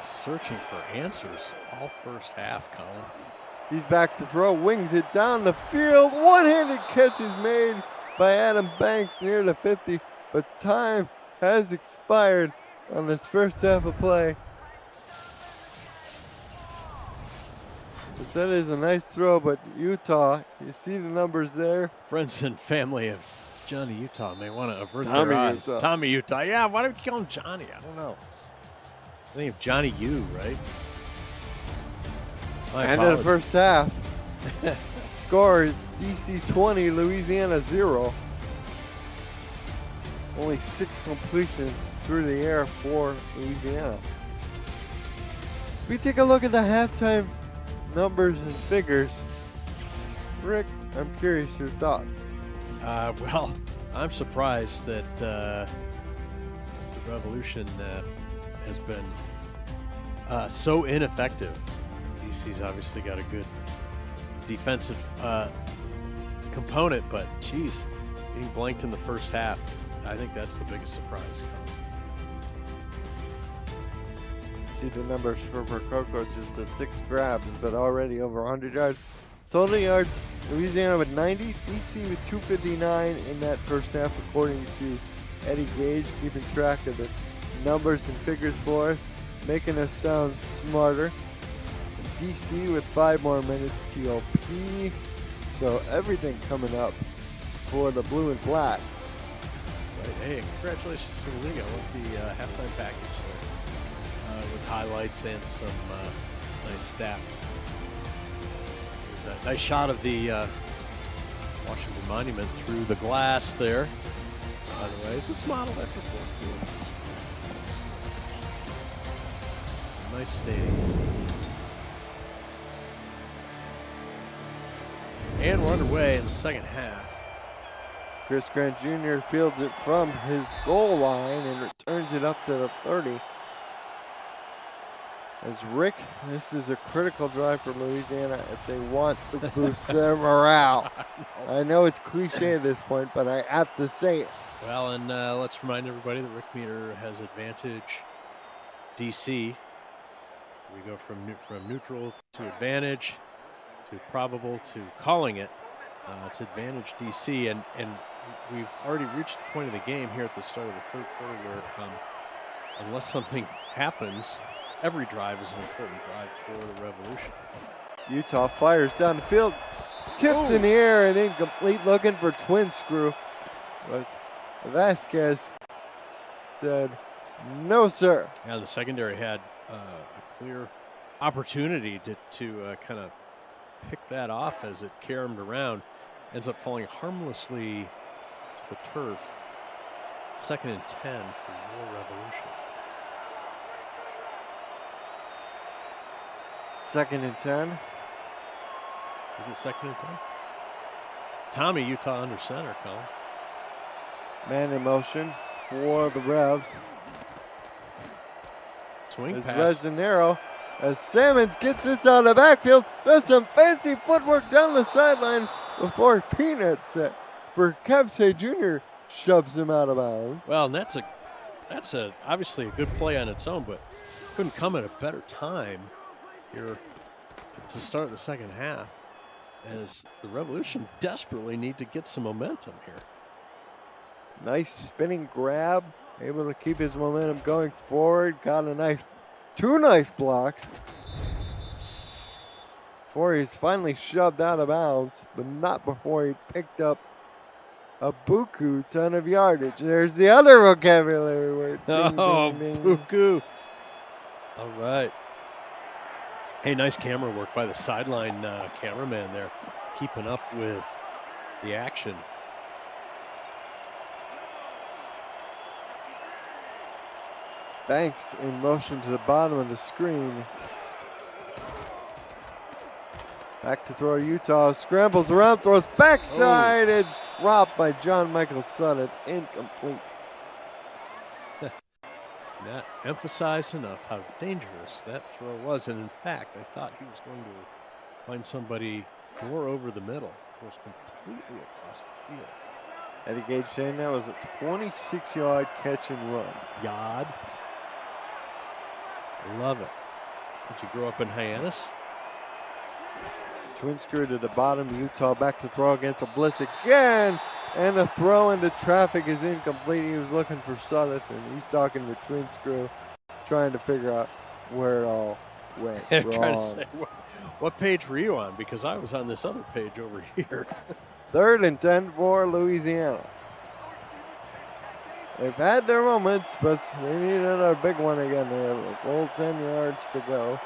Speaker 2: He's searching for answers all first half, Colin.
Speaker 1: He's back to throw, wings it down the field. One-handed catch is made by Adam Banks near the 50, but time has expired on this first half of play. That is a nice throw, but Utah, you see the numbers there.
Speaker 2: Friends and family of Johnny Utah may want to avert
Speaker 1: Tommy
Speaker 2: their eyes.
Speaker 1: Utah.
Speaker 2: Tommy Utah. Yeah, why do we call him Johnny? I don't know. I think of Johnny U, right? My
Speaker 1: End of the
Speaker 2: apologies.
Speaker 1: first half. Score is DC 20, Louisiana 0. Only 6 completions through the air for Louisiana. As we take a look at the halftime numbers and figures, Rick, I'm curious your thoughts.
Speaker 2: Well, I'm surprised that the Revolution has been so ineffective. DC's obviously got a good defensive component, but geez, getting blanked in the first half, I think that's the biggest surprise.
Speaker 1: See the numbers for Percoco, just the 6 grabs, but already over 100 yards. Total yards, Louisiana with 90, DC with 259 in that first half, according to Eddie Gage, keeping track of the numbers and figures for us, making us sound smarter. And DC with 5 more minutes TOP. So everything coming up for the blue and black.
Speaker 2: Right. Hey, congratulations to the league. I love the halftime package there with highlights and some nice stats. A nice shot of the Washington Monument through the glass there. By the way, is this modeled after Fort? Nice stadium. And we're underway in the second half.
Speaker 1: Chris Grant Jr. fields it from his goal line and returns it up to the 30. As Rick, this is a critical drive for Louisiana if they want to boost their morale. I know it's cliche at this point, but I have to say it.
Speaker 2: Well, and let's remind everybody that Rick Meter has advantage DC. We go from neutral to advantage to probable to calling it. It's advantage DC, and we've already reached the point of the game here at the start of the third quarter where unless something happens, every drive is an important drive for the Revolution. Utah
Speaker 1: fires down the field, tipped in the air and incomplete, looking for twin screw. But Vasquez said, no, sir.
Speaker 2: Yeah, the secondary had a clear opportunity to kind of pick that off as it caromed around. Ends up falling harmlessly to the turf. 2nd and 10 for your Revolution.
Speaker 1: 2nd and 10.
Speaker 2: Is it 2nd and 10? Tommy, Utah under center, Colin.
Speaker 1: Man in motion for the Revs.
Speaker 2: Swing
Speaker 1: it's
Speaker 2: pass.
Speaker 1: Resinero as Salmons gets this out of the backfield. Does some fancy footwork down the sideline before Peanuts for Kevsey Jr. shoves him out of bounds.
Speaker 2: Well, and that's obviously a good play on its own, but couldn't come at a better time here to start the second half, as the Revolution desperately need to get some momentum here.
Speaker 1: Nice spinning grab, able to keep his momentum going forward. Got two nice blocks before he's finally shoved out of bounds, but not before he picked up a buku ton of yardage. There's the other vocabulary word. Ding, ding, ding.
Speaker 2: Buku. All right. Hey, nice camera work by the sideline cameraman there, keeping up with the action.
Speaker 1: Banks in motion to the bottom of the screen. Back to throw Utah. Scrambles around, throws backside. Oh. It's dropped by John Michael Sutton. Incomplete.
Speaker 2: Not emphasized enough how dangerous that throw was. And in fact, I thought he was going to find somebody more over the middle. It was completely across the field.
Speaker 1: Eddie Gage saying that was a 26-yard catch and run.
Speaker 2: Yard. Love it. Did you grow up in Hyannis?
Speaker 1: Twin screw to the bottom. Utah back to throw against a blitz again. And the throw into traffic is incomplete. He was looking for Sutton, and he's talking to twin screw, trying to figure out where it all went wrong.
Speaker 2: Trying to say, what page were you on? Because I was on this other page over here.
Speaker 1: 3rd and 10 for Louisiana. They've had their moments, but they need another big one again. They have a full 10 yards to go.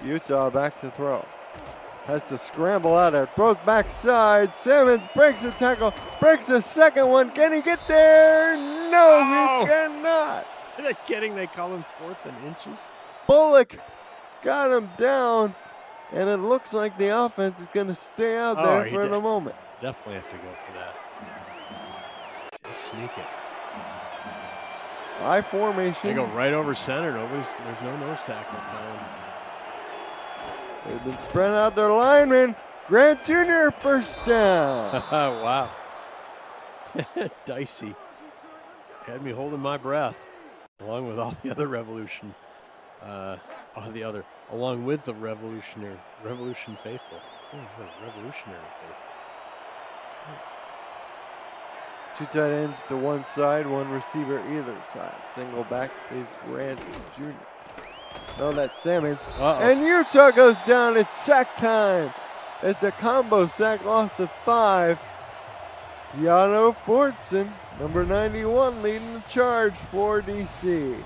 Speaker 1: Utah back to throw. Has to scramble out there. Throws backside. Simmons breaks a tackle. Breaks the second one. Can he get there? No, he cannot.
Speaker 2: Are they kidding? They call him 4th and inches.
Speaker 1: Bullock got him down, and it looks like the offense is going to stay out there for the moment.
Speaker 2: Definitely have to go for that. Just sneak it.
Speaker 1: I formation.
Speaker 2: They go right over center. There's no nose tackle, Colin.
Speaker 1: They've been spreading out their linemen. Grant Jr. first down.
Speaker 2: Wow. Dicey. Had me holding my breath, along with all the other Revolution. Along with the Revolution faithful. Revolutionary faithful.
Speaker 1: 2 tight ends to one side, 1 receiver either side. Single back is Grant Jr. No, that's Salmons. And Utah goes down. It's sack time. It's a combo sack, loss of 5. Keanu Fortson, number 91, leading the charge for DC.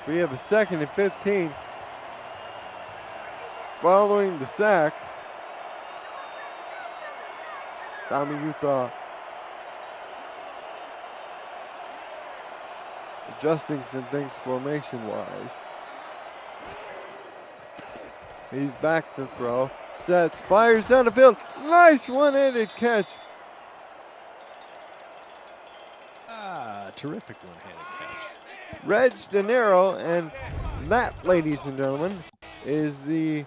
Speaker 1: We have a 2nd and 15. Following the sack, Tommy Utah adjusting some things formation-wise. He's back to throw. Sets, fires down the field. Nice one-handed catch.
Speaker 2: Terrific one-handed catch.
Speaker 1: Reg De Niro, and that, ladies and gentlemen, is the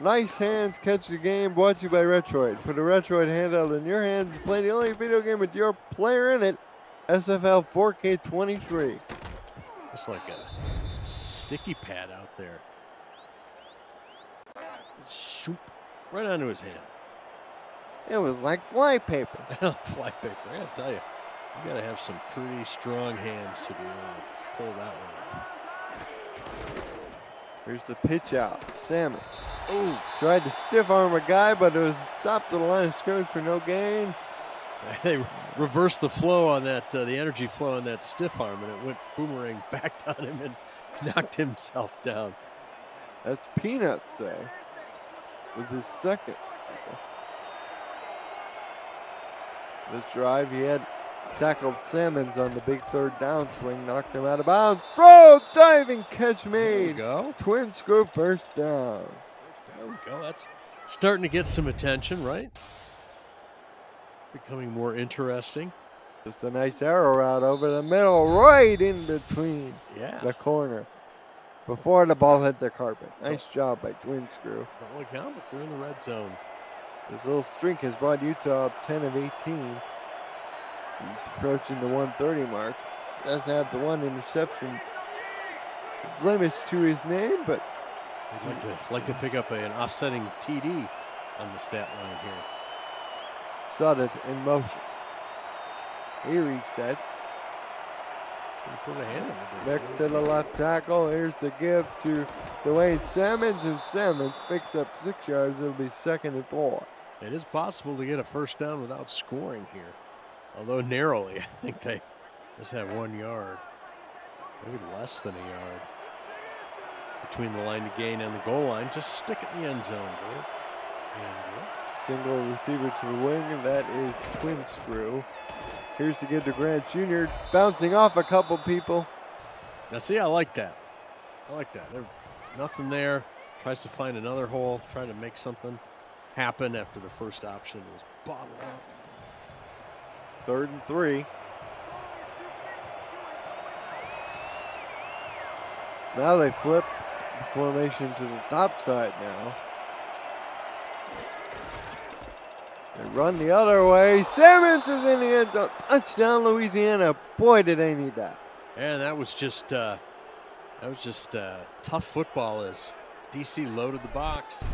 Speaker 1: Nice Hands Catch the Game brought to you by Retroid. Put a Retroid handout in your hands and play the only video game with your player in it. SFL 4K23.
Speaker 2: It's like a sticky pad out there. Shoop, right onto his hand.
Speaker 1: It was like flypaper.
Speaker 2: Flypaper, I gotta tell you. You gotta have some pretty strong hands to be able to pull that one off.
Speaker 1: Here's the pitch out. Salmons.
Speaker 2: Oh,
Speaker 1: Tried to stiff arm a guy, but it was stopped at the line of scrimmage for no gain.
Speaker 2: they reversed the flow on that, the energy flow on that stiff arm, and it went boomerang back on him and knocked himself down.
Speaker 1: That's Peanuts say with his 2nd. This drive, he had tackled Salmons on the big 3rd down swing, knocked him out of bounds. Throw, diving catch
Speaker 2: There we
Speaker 1: made.
Speaker 2: go.
Speaker 1: Twin screw 1st down.
Speaker 2: There we go. That's starting to get some attention, right? Becoming more interesting.
Speaker 1: Just a nice arrow route over the middle, right in between
Speaker 2: Yeah.
Speaker 1: the corner before the ball hit the carpet. Nice job by Twin Screw.
Speaker 2: Don't look down, but they're in the red zone.
Speaker 1: This little streak has brought Utah up 10 of 18. He's approaching the 130 mark. Does have the 1 interception blemish to his name, but
Speaker 2: I'd like to pick up an offsetting TD on the stat line here.
Speaker 1: saw it in motion. He resets.
Speaker 2: Put a hand on the ball.
Speaker 1: Next to the left tackle, here's the give to Dwayne Salmons, and Salmons picks up 6 yards. It'll be 2nd and 4.
Speaker 2: It is possible to get a first down without scoring here. Although narrowly, I think they just have 1 yard. Maybe less than a yard. Between the line to gain and the goal line. Just stick it in the end zone, boys.
Speaker 1: Single receiver to the wing, and that is Twin Screw. Here's the give to Grant Jr., bouncing off a couple people.
Speaker 2: Now see, I like that. I like that. There's nothing there. Tries to find another hole, trying to make something happen after the first option was bottled up.
Speaker 1: 3rd and 3. Now they flip the formation to the top side now. They run the other way. Salmons is in the end zone. Touchdown, Louisiana. Boy, did they need that.
Speaker 2: And that was just tough football as DC loaded the box and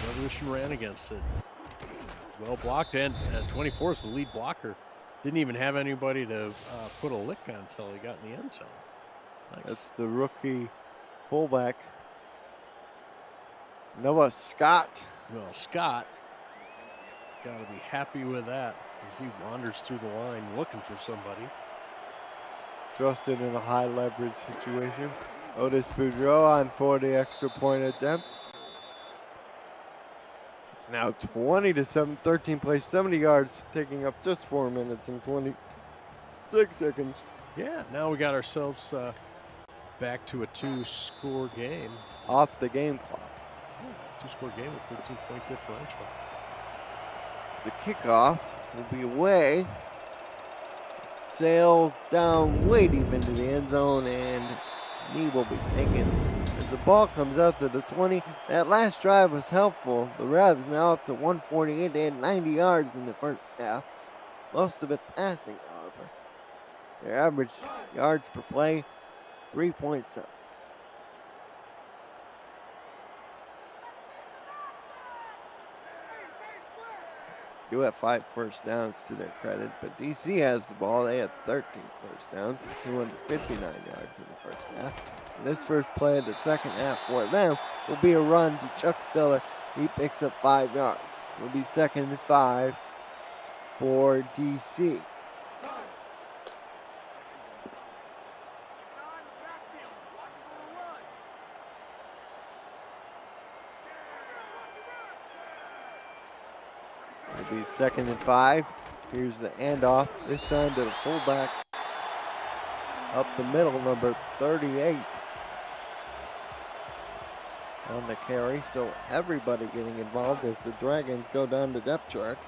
Speaker 2: Revolution ran against it. Well blocked, and 24 is the lead blocker. Didn't even have anybody to put a lick on until he got in the end zone. Nice.
Speaker 1: That's the rookie fullback, Noah Scott.
Speaker 2: Well, Scott got to be happy with that as he wanders through the line looking for somebody.
Speaker 1: Trusted in a high leverage situation. Otis Boudreau on for the extra point attempt. It's now 20-7, 13 plays, 70 yards, taking up just 4 minutes and 26 seconds.
Speaker 2: Yeah, now we got ourselves back to a 2-score game.
Speaker 1: Off the game clock.
Speaker 2: Yeah, 2-score game with 13-point differential.
Speaker 1: The kickoff will be away. Sails down way deep into the end zone, and knee will be taken as the ball comes out to the 20. That last drive was helpful. The Revs now up to 148. They had 90 yards in the first half. Most of it passing, however. Their average yards per play, 3.7. Do have 5 first downs to their credit, but DC has the ball. They had 13 first downs, 259 yards in the first half. And this first play of the second half for them will be a run to Chuck Stellar. He picks up 5 yards. It will be 2nd and 5 for DC. be 2nd and 5. Here's the handoff, this time to the fullback. Up the middle, number 38 on the carry. So everybody getting involved as the Dragons go down the depth chart.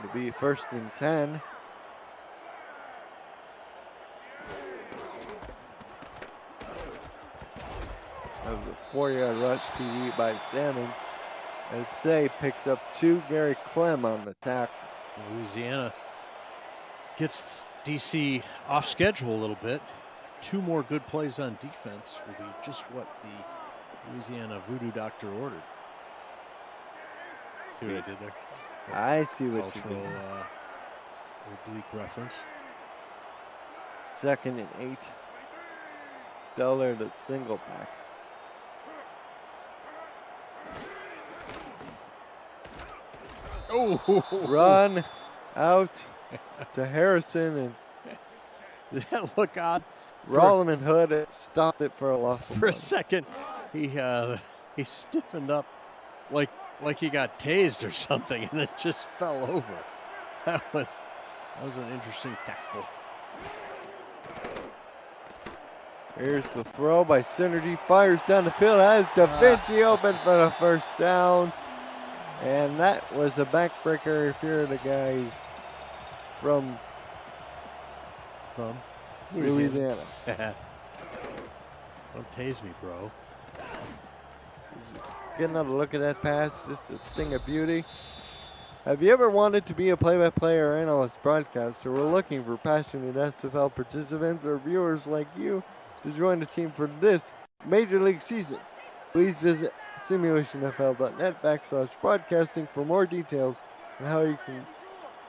Speaker 1: It'll be 1st and 10. That was a 4-yard rush TD by Salmons. As Say picks up 2, Gary Clem on the tackle.
Speaker 2: Louisiana gets DC off schedule a little bit. 2 more good plays on defense will be just what the Louisiana voodoo doctor ordered. See what I did there?
Speaker 1: I see what you
Speaker 2: Cultural
Speaker 1: did.
Speaker 2: oblique reference.
Speaker 1: 2nd and 8. Stellar to single back.
Speaker 2: Oh,
Speaker 1: Run out to Harrison, and
Speaker 2: did that look odd?
Speaker 1: Rolliman Hood stopped it for a loss.
Speaker 2: For a second, he stiffened up like he got tased or something, and then just fell over. That was an interesting tackle.
Speaker 1: Here's the throw by Synergy, fires down the field, has Da Vinci open for the 1st down. And that was a backbreaker if you're the guys from Louisiana.
Speaker 2: Don't tase me, bro.
Speaker 1: Just getting another look at that pass, just a thing of beauty. Have you ever wanted to be a play-by-play or analyst broadcaster? We're looking for passionate SFL participants or viewers like you to join the team for this Major League season. Please visit simulationfl.net/broadcasting for more details on how you can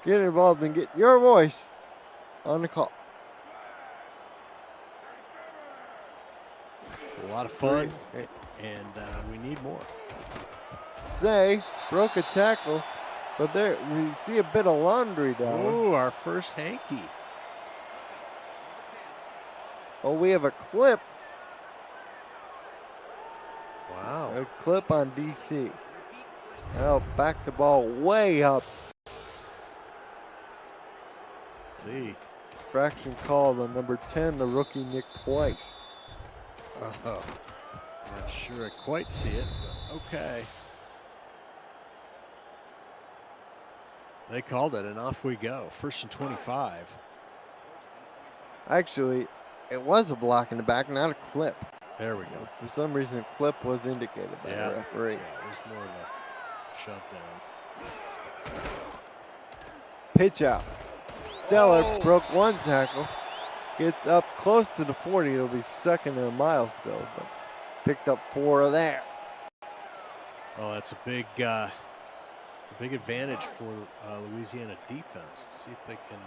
Speaker 1: get involved and get your voice on the call.
Speaker 2: A lot of fun, and we need more.
Speaker 1: Say broke a tackle, but there we see a bit of laundry down.
Speaker 2: Oh, our first hanky.
Speaker 1: Oh, we have a clip.
Speaker 2: Wow.
Speaker 1: A clip on DC. Now back the ball way up.
Speaker 2: See.
Speaker 1: Fraction called on number 10, the rookie Nick Twice.
Speaker 2: Oh, not sure I quite see it, but okay. They called it, and off we go. 1st and 25.
Speaker 1: Actually, it was a block in the back, not a clip.
Speaker 2: There we go.
Speaker 1: For some reason, clip was indicated by the referee.
Speaker 2: Yeah, it was more of a shove down.
Speaker 1: Pitch out. Stellar broke 1 tackle. Gets up close to the 40. It'll be 2nd and a mile still, but picked up 4 there.
Speaker 2: Oh, that's a big advantage for Louisiana defense. See if they can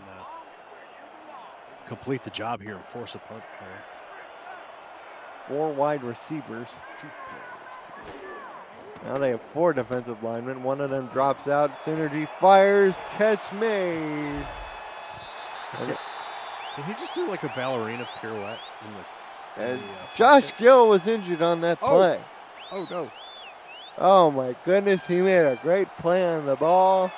Speaker 2: complete the job here and force a punt here.
Speaker 1: 4 wide receivers. Now they have 4 defensive linemen. One of them drops out. Synergy fires. Catch made. Okay.
Speaker 2: Did he just do like a ballerina pirouette in the
Speaker 1: Josh
Speaker 2: pocket?
Speaker 1: Gill was injured on that play.
Speaker 2: Oh, no.
Speaker 1: Oh my goodness, he made a great play on the ball.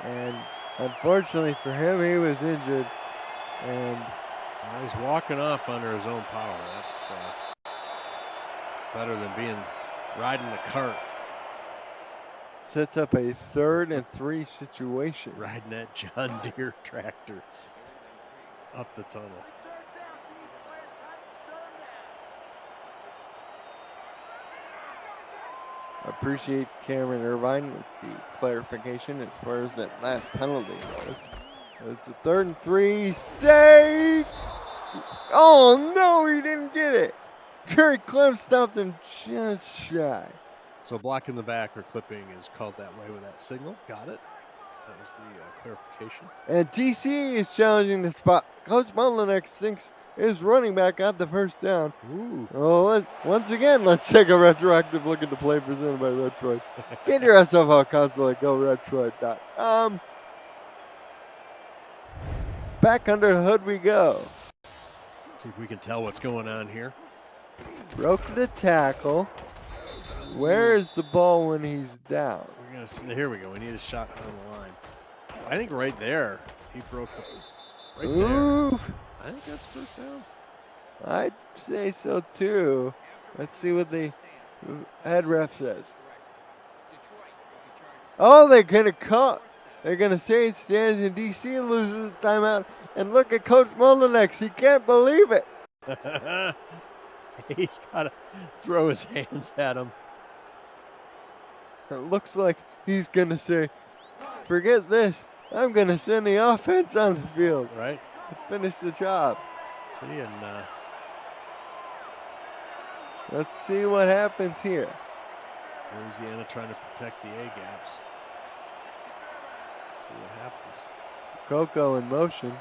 Speaker 1: And unfortunately for him, he was injured. And
Speaker 2: he's walking off under his own power. That's better than riding the cart.
Speaker 1: Sets up a 3rd and 3 situation.
Speaker 2: Riding that John Deere tractor up the tunnel.
Speaker 1: I appreciate Cameron Irvine with the clarification as far as that last penalty goes. It's a 3rd and 3. Say! Oh no, he didn't get it. Gary Clem stopped him just shy.
Speaker 2: So blocking the back or clipping is called that way with that signal. Got it. That was the clarification.
Speaker 1: And DC is challenging the spot. Coach Mullinex thinks his running back got the 1st down.
Speaker 2: Ooh.
Speaker 1: Well, once again, let's take a retroactive look at the play presented by Retroid. Get your SFL console at GoRetroid.com. Back under the hood we go.
Speaker 2: See if we can tell what's going on here.
Speaker 1: Broke the tackle. Where is the ball when he's down?
Speaker 2: We're gonna see. Here we go. We need a shot on the line. I think right there he broke the. Right
Speaker 1: Ooh,
Speaker 2: there. I think that's first down.
Speaker 1: I'd say so too. Let's see what the head ref says. Oh, they're gonna cut. They're gonna say it stands in DC and loses the timeout. And look at Coach Mullinex. He can't believe it.
Speaker 2: He's got to throw his hands at him.
Speaker 1: It looks like he's going to say, forget this. I'm going to send the offense on the field.
Speaker 2: Right.
Speaker 1: To finish the job.
Speaker 2: See, and
Speaker 1: let's see what happens here.
Speaker 2: Louisiana trying to protect the A-gaps. See what happens.
Speaker 1: Coco in motion.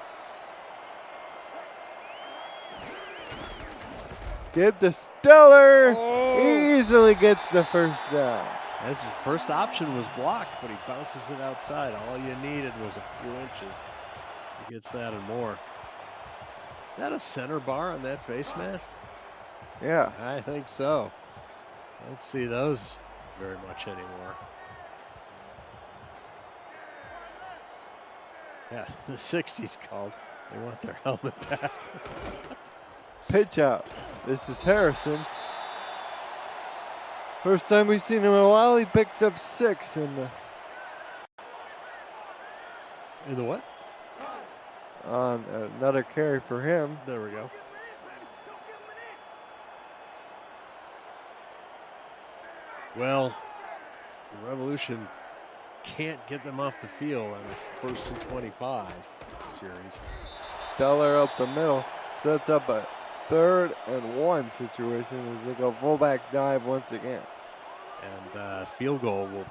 Speaker 1: Give to Stellar. Easily gets the first down.
Speaker 2: His first option was blocked, but he bounces it outside. All you needed was a few inches. He gets that and more. Is that a center bar on that face mask?
Speaker 1: Yeah.
Speaker 2: I think so. I don't see those very much anymore. Yeah, the 60s called. They want their helmet back.
Speaker 1: Pitch out. This is Harrison. First time we've seen him in a while. He picks up 6 in
Speaker 2: the what?
Speaker 1: On another carry for him.
Speaker 2: There we go. Well, the Revolution can't get them off the field on a 1st and 25 series.
Speaker 1: Stellar up the middle. Sets up a 3rd and 1 situation as they go fullback dive once again.
Speaker 2: And field goal will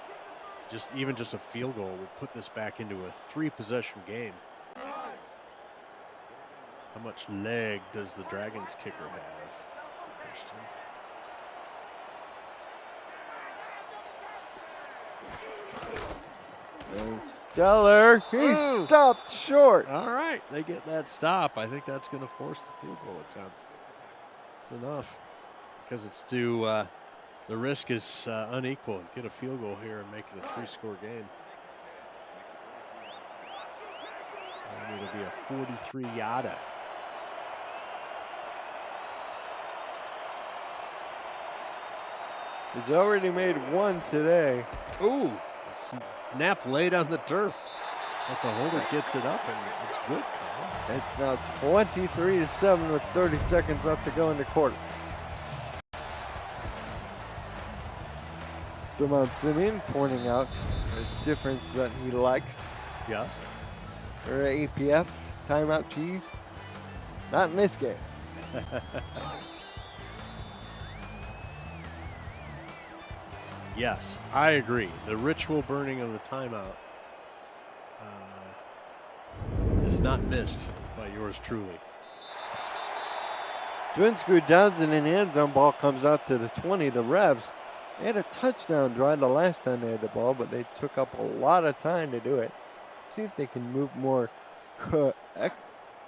Speaker 2: just a field goal will put this back into a 3-possession game. How much leg does the Dragons kicker have? That's the question.
Speaker 1: And Stellar, he stopped short.
Speaker 2: All right, they get that stop. I think that's going to force the field goal attempt. It's enough because it's to the risk is unequal. Get a field goal here and make it a 3-score game. And it'll be a 43-yarder.
Speaker 1: He's already made 1 today.
Speaker 2: Ooh, snap laid on the turf. But the holder gets it up and it's good.
Speaker 1: It's now 23-7 with 30 seconds left to go in the quarter. Damon Simeon pointing out a difference that he likes.
Speaker 2: Yes.
Speaker 1: Or APF, timeout cheese. Not in this game.
Speaker 2: Yes, I agree. The ritual burning of the timeout is not missed by yours truly.
Speaker 1: Twin screw downs and an end zone ball comes out to the 20. The Revs, they had a touchdown drive the last time they had the ball, but they took up a lot of time to do it. See if they can move more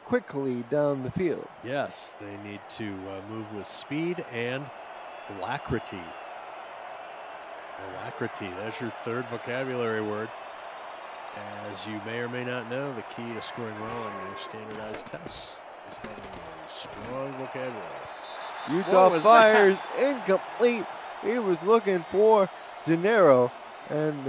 Speaker 1: quickly down the field.
Speaker 2: Yes, they need to move with speed and alacrity. Alacrity, that's your 3rd vocabulary word. As you may or may not know, the key to scoring well on your standardized tests is having a strong vocabulary.
Speaker 1: Utah fires incomplete. He was looking for De Niro, and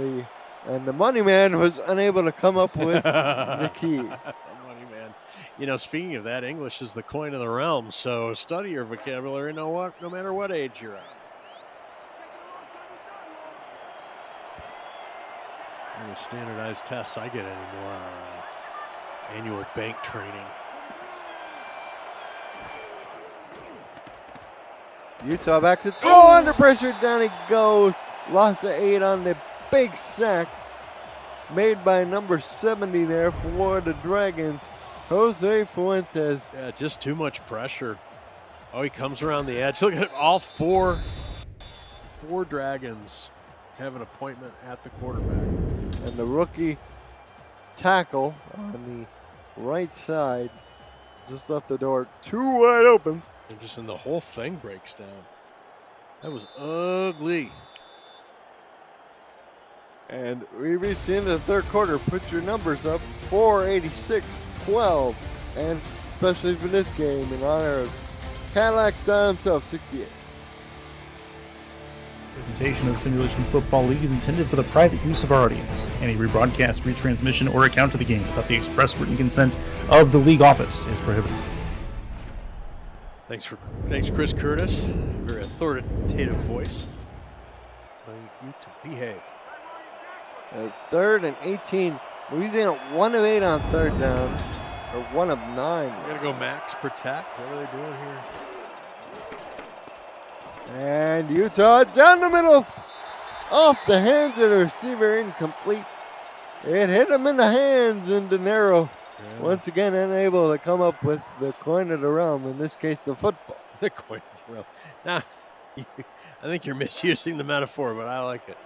Speaker 1: the money man was unable to come up with the key.
Speaker 2: The money man. You know, speaking of that, English is the coin of the realm, so study your vocabulary no matter what age you're at. Any standardized tests I get anymore are annual bank training.
Speaker 1: Utah back to throw under pressure. Down he goes. Loss of 8 on the big sack made by number 70 there for the Dragons, Jose Fuentes.
Speaker 2: Yeah, just too much pressure. Oh, he comes around the edge. Look at all four Dragons have an appointment at the quarterback.
Speaker 1: And the rookie tackle on the right side just left the door too wide open
Speaker 2: And just the whole thing breaks down. That was ugly.
Speaker 1: And we reached the end of the third quarter. Put your numbers up. 486-12. And especially for this game, in honor of Cadillac Style himself, 68.
Speaker 5: Presentation of the Simulation Football League is intended for the private use of our audience. Any rebroadcast, retransmission, or account of the game without the express written consent of the league office is prohibited.
Speaker 2: Thanks, Chris Curtis. Very authoritative voice. Telling you to behave.
Speaker 1: Third and 18. Louisiana 1 of 8 on third down, or 1 of 9.
Speaker 2: We're gonna go max protect. What are they doing here?
Speaker 1: And Utah down the middle, off the hands of the receiver, incomplete. It hit him in the hands, and De Niro once again unable to come up with the coin of the realm, in this case the football.
Speaker 2: The coin of the realm. Now, I think you're misusing the metaphor, but I like it.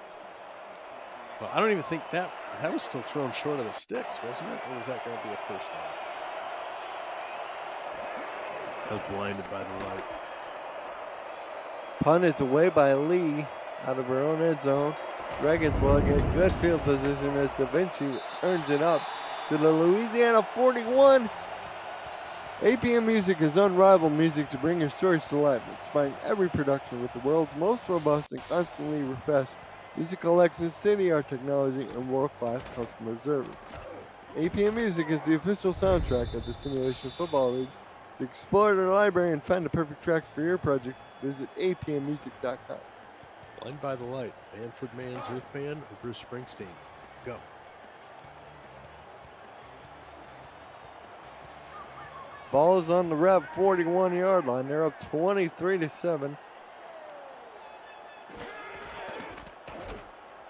Speaker 2: Well, I don't even think that was still thrown short of the sticks, wasn't it? Or was that going to be a first down? I was blinded by the light.
Speaker 1: Punt is away by Lee out of her own end zone. Dragons will get good field position as Da Vinci turns it up to the Louisiana 41. APM Music is unrivaled music to bring your stories to life, inspiring every production with the world's most robust and constantly refreshed music collection, state-of-the-art technology, and world-class customer service. APM Music is the official soundtrack of the Simulation Football League. To explore their library and find the perfect tracks for your project, visit apmmusic.com.
Speaker 2: Blind by the light. Manfred Mann's Earth Band or Bruce Springsteen? Go.
Speaker 1: Ball is on the Rev 41-yard line. They're up 23-7.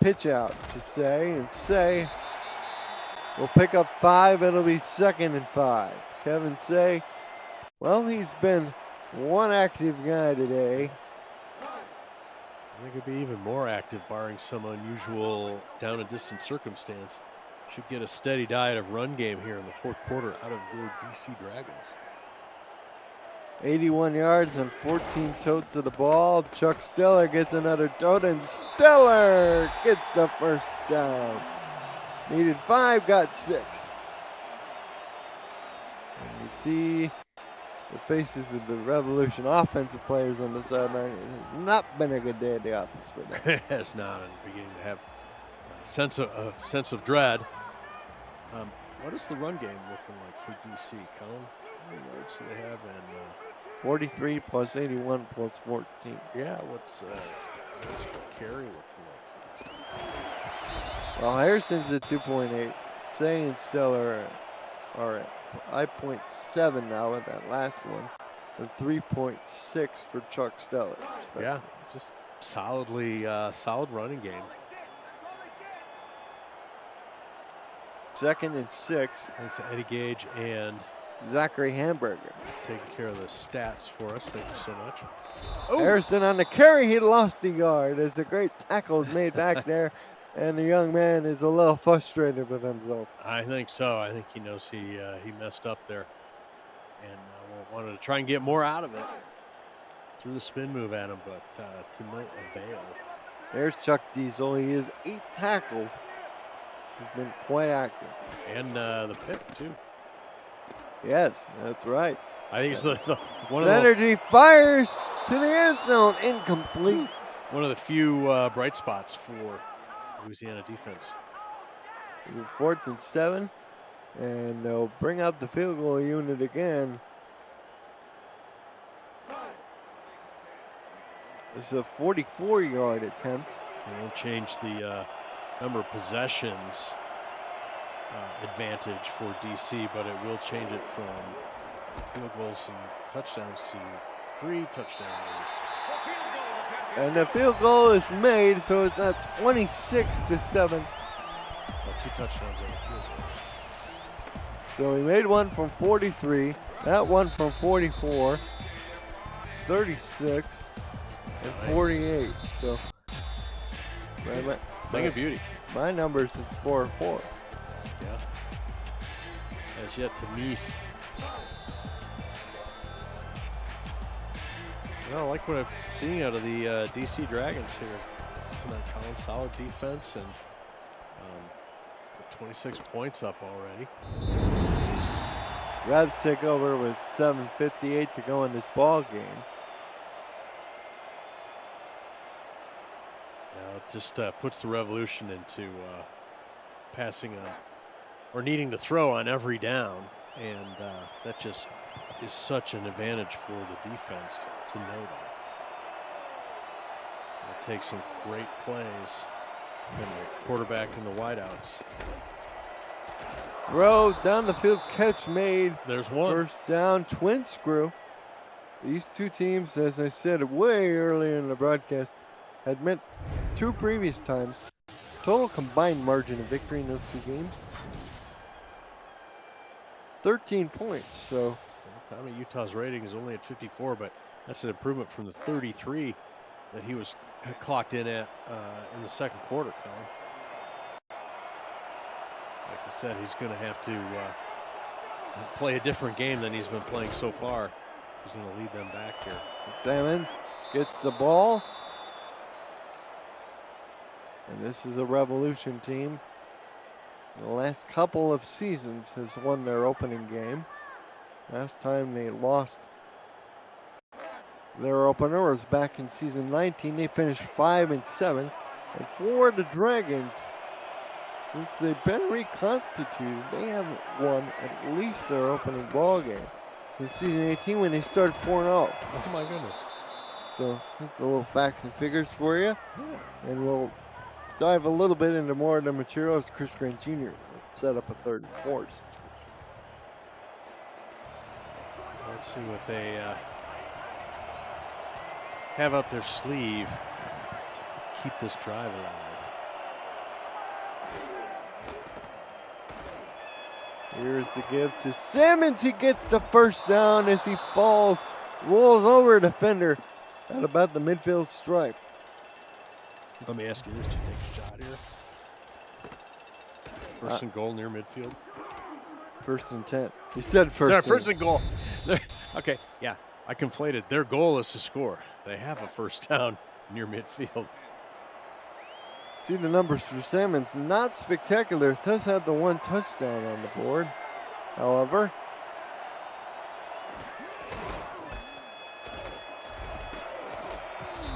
Speaker 1: Pitch out to Say, and Say will pick up 5. It'll be 2nd and 5. Kevin Say, well, he's been one active guy today.
Speaker 2: I think he'd be even more active, barring some unusual down and distance circumstance. Should get a steady diet of run game here in the fourth quarter out of your DC Dragons.
Speaker 1: 81 yards and 14 totes of the ball. Chuck Stellar gets another tote, and Stellar gets the first down. Needed 5, got 6. And you see the faces of the Revolution offensive players on the sideline. It has not been a good day at the office for them.
Speaker 2: It has not, and beginning to have a sense of dread. What is the run game looking like for DC, Colin? How many yards do they have? And
Speaker 1: 43 plus 81 plus 14.
Speaker 2: yeah, what's the carry looking like?
Speaker 1: Well, Harrison's at 2.8. Say and Stellar are at 5.7 now with that last one, and 3.6 for Chuck Stellar.
Speaker 2: Yeah, just solid running game.
Speaker 1: 2nd and 6.
Speaker 2: Thanks to Eddie Gage and
Speaker 1: Zachary Hamburger.
Speaker 2: taking care of the stats for us. Thank you so much.
Speaker 1: Oh. Harrison on the carry, he lost the yard as the great tackle is made back there, and the young man is a little frustrated with himself.
Speaker 2: I think so. I think he knows he messed up there, and wanted to try and get more out of it. Threw the spin move at him, but to no avail.
Speaker 1: There's Chuck Diesel. He has 8 tackles. He's been quite active.
Speaker 2: And the pick, too.
Speaker 1: Yes, that's right.
Speaker 2: I think it's the one
Speaker 1: Synergy fires to the end zone. Incomplete.
Speaker 2: One of the few bright spots for Louisiana defense.
Speaker 1: 4th and 7. And they'll bring out the field goal unit again. It's a 44-yard attempt.
Speaker 2: It won't change the number of possessions advantage for DC, but it will change it from field goals and touchdowns to 3 touchdowns.
Speaker 1: And the field goal is made, so it's at 26-7.
Speaker 2: 2 touchdowns on the field goal.
Speaker 1: So he made one from 43, that one from 44, 36, and 48. So
Speaker 2: thing of beauty.
Speaker 1: My numbers, it's 4-4.
Speaker 2: Yeah. Has yet to miss. I like what I'm seeing out of the DC Dragons here tonight, Colin. Solid defense and put 26 points up already.
Speaker 1: Rebs take over with 7:58 to go in this ball game.
Speaker 2: Now it just puts the Revolution into passing on or needing to throw on every down, and that just is such an advantage for the defense to know that. It takes some great plays from the quarterback and the wideouts.
Speaker 1: Throw down the field, catch made.
Speaker 2: There's one.
Speaker 1: First down, twin screw. These two teams, as I said way earlier in the broadcast, had met 2 previous times. Total combined margin of victory in those 2 games, 13 points. So
Speaker 2: the time of Utah's rating is only at 54, but that's an improvement from the 33 that he was clocked in at in the second quarter, Colin. Like I said, he's going to have to play a different game than he's been playing so far. He's going to lead them back here.
Speaker 1: Salmons gets the ball. And this is a Revolution team. In the last couple of seasons has won their opening game. Last time they lost their opener was back in season 19. They finished 5-7. And for the Dragons, since they've been reconstituted, they haven't won at least their opening ball game since season 18 when they started 4-0.
Speaker 2: Oh my goodness.
Speaker 1: So that's a little facts and figures for you.
Speaker 2: Yeah.
Speaker 1: And we'll dive a little bit into more of the materials. Chris Grant Jr. set up a 3rd and 4s.
Speaker 2: Let's see what they have up their sleeve to keep this drive alive.
Speaker 1: Here's the give to Simmons. He gets the first down as he falls, rolls over a defender at about the midfield stripe.
Speaker 2: Let me ask you this: do you take a shot here? First and goal near midfield.
Speaker 1: 1st and 10. You said first.
Speaker 2: Sorry, 1st and goal. Okay, yeah, I conflated. Their goal is to score. They have a first down near midfield.
Speaker 1: See the numbers for Salmons, not spectacular. It does have the 1 touchdown on the board. However,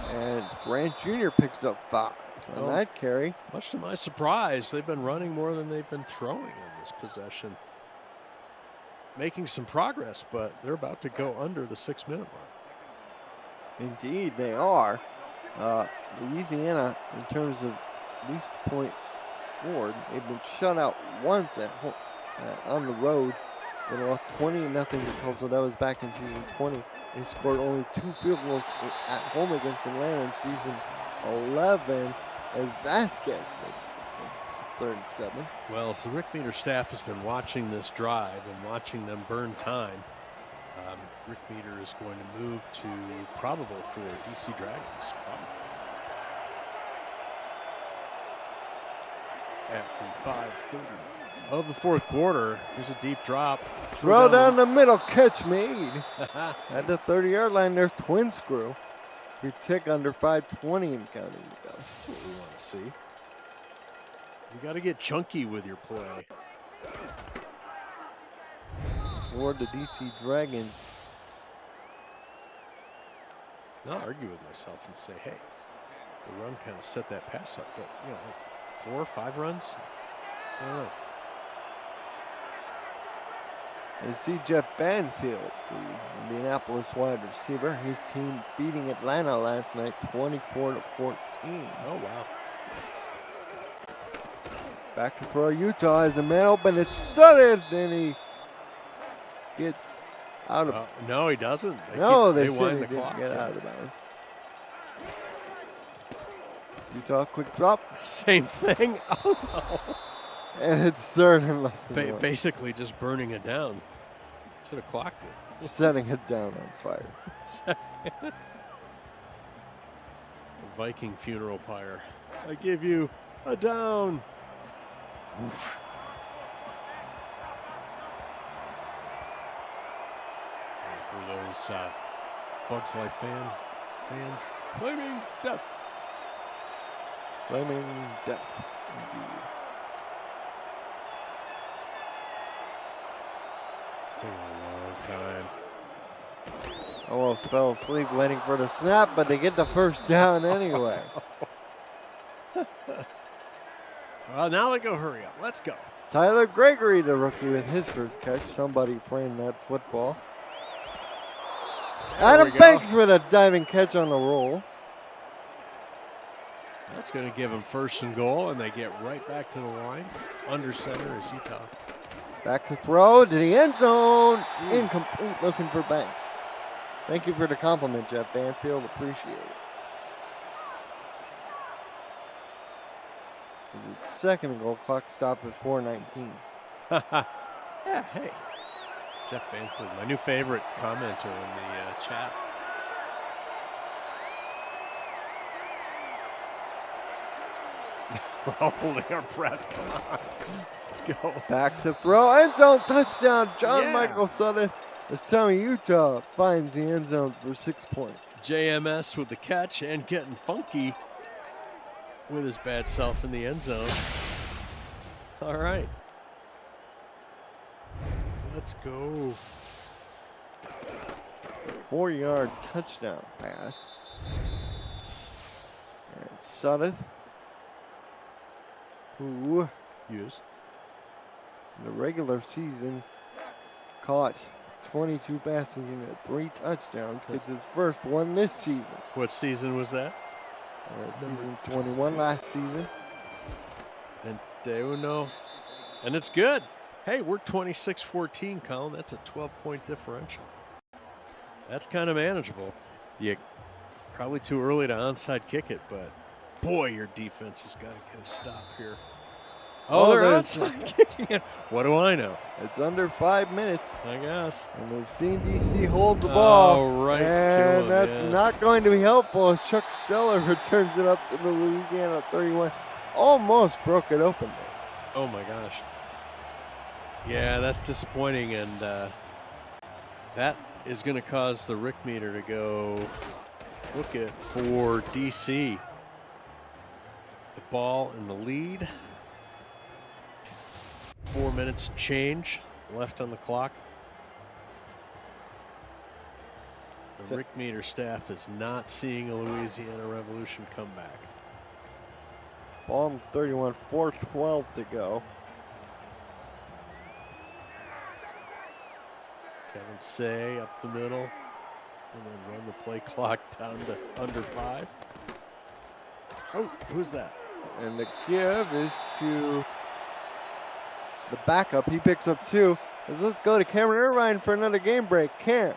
Speaker 1: and Grant Jr. picks up 5 on that carry.
Speaker 2: Much to my surprise, they've been running more than they've been throwing in this possession. Making some progress, but they're about to go under the 6-minute mark.
Speaker 1: Indeed, they are. Louisiana, in terms of least points scored, they've been shut out once at home, on the road. They lost 20-0 to Tulsa. That was back in season 20. They scored only 2 field goals at home against Atlanta in season 11 as Vasquez makes the 3rd and 7.
Speaker 2: Well, as the Rick Meter staff has been watching this drive and watching them burn time, Rick Meter is going to move to probable for DC Dragons. At the 5:30 of the 4th quarter, here's a deep drop.
Speaker 1: Throw down the middle, catch made. At the 30-yard line, there's twin screw. We tick under 5:20 and counting to go.
Speaker 2: That's what we want to see. You got to get chunky with your play.
Speaker 1: For the DC Dragons.
Speaker 2: I'll argue with myself and say, hey, the run kind of set that pass up, but you know, 4 or 5 runs. I don't know.
Speaker 1: You see Jeff Banfield, the Indianapolis wide receiver. His team beating Atlanta last night, 24-14.
Speaker 2: Oh wow.
Speaker 1: Back to throw Utah as the man open. It's studded, and he gets out of.
Speaker 2: No, he doesn't.
Speaker 1: They
Speaker 2: wind the
Speaker 1: didn't
Speaker 2: clock.
Speaker 1: get out of bounds. Utah quick drop.
Speaker 2: Same thing. Oh no.
Speaker 1: And it's 3rd and less than 1.
Speaker 2: Basically just burning it down. Should have clocked it.
Speaker 1: Setting it down on fire.
Speaker 2: Viking funeral pyre. I give you a down. Oof. For those Bugs Life fans claiming death.
Speaker 1: Flaming death, indeed.
Speaker 2: It's taking a long time.
Speaker 1: Almost fell asleep waiting for the snap, but they get the first down anyway.
Speaker 2: Well, now they go hurry up. Let's go.
Speaker 1: Tyler Gregory, the rookie, with his first catch. Somebody framed that football.
Speaker 2: There
Speaker 1: Adam
Speaker 2: we go.
Speaker 1: Banks with a diving catch on the roll.
Speaker 2: That's going to give them 1st and goal, and they get right back to the line. Under center is Utah.
Speaker 1: Back to throw to the end zone. Incomplete, looking for Banks. Thank you for the compliment, Jeff Banfield. Appreciate it. The second goal, clock stopped at 4:19.
Speaker 2: Yeah, hey. Jeff Banfield, my new favorite commenter in the chat. We're all holding our breath. Come on. Let's go.
Speaker 1: Back to throw. End zone touchdown. John
Speaker 2: Yeah.
Speaker 1: Michael Sutton. This time Utah finds the end zone for 6 points.
Speaker 2: JMS with the catch and getting funky with his bad self in the end zone. All right. Let's go.
Speaker 1: 4-yard touchdown pass. And Sutton, who
Speaker 2: Yes.
Speaker 1: in the regular season caught 22 passes and had 3 touchdowns, gets his first one this season.
Speaker 2: What season was that?
Speaker 1: Season 21 last season.
Speaker 2: And de uno. And it's good. Hey, we're 26-14, Colin. That's a 12-point differential. That's kind of manageable. You probably too early to onside kick it, but boy, your defense has got to get a stop here. Oh, they're onside kicking it. What do I know?
Speaker 1: It's under 5 minutes.
Speaker 2: I guess.
Speaker 1: And we've seen DC hold the ball.
Speaker 2: Oh, right.
Speaker 1: And that's not going to be helpful as Chuck Steller returns it up to the Louisiana 31. Almost broke it open there.
Speaker 2: Oh, my gosh. Yeah, that's disappointing. And that is going to cause the Rick meter to go look it for DC. The ball in the lead. 4 minutes change left on the clock. The Rick meter staff is not seeing a Louisiana Revolution come back.
Speaker 1: Ball in 31, 4:12 to go.
Speaker 2: Kevin Say up the middle and then run the play clock down to under 5. Oh, who's that?
Speaker 1: And the give is to the backup. He picks up 2. Let's go to Cameron Irvine for another game break. Cam.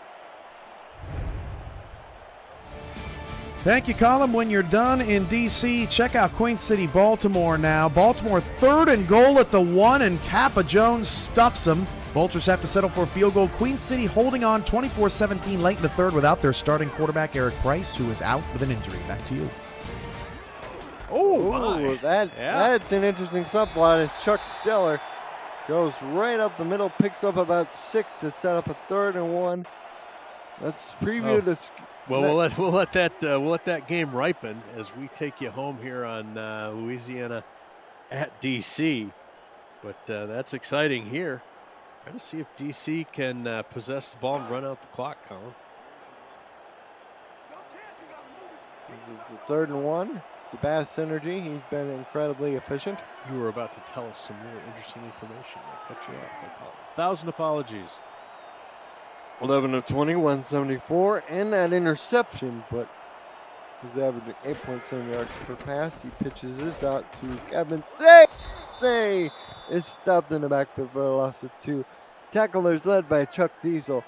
Speaker 4: Thank you, Colin. When you're done in D.C., check out Queen City, Baltimore now. Baltimore 3rd and goal at the 1, and Kappa Jones stuffs them. Vultures have to settle for a field goal. Queen City holding on 24-17 late in the 3rd without their starting quarterback, Eric Price, who is out with an injury. Back to you.
Speaker 1: Oh, that's an interesting subplot as Chuck Steller goes right up the middle, picks up about 6 to set up a 3rd and 1. Let's preview this.
Speaker 2: Well, we'll let that game ripen as we take you home here on Louisiana at DC. But that's exciting here. Trying to see if DC can possess the ball and run out the clock, Colin.
Speaker 1: It's a 3rd and 1. Sebastian Synergy, he's been incredibly efficient.
Speaker 2: You were about to tell us some more interesting information. I cut you off. 1,000 apologies.
Speaker 1: 11 of 20, 174, and that interception, but he's averaging 8.7 yards per pass. He pitches this out to Kevin Say. Say is stopped in the backfield for a loss of 2. Tacklers led by Chuck Diesel.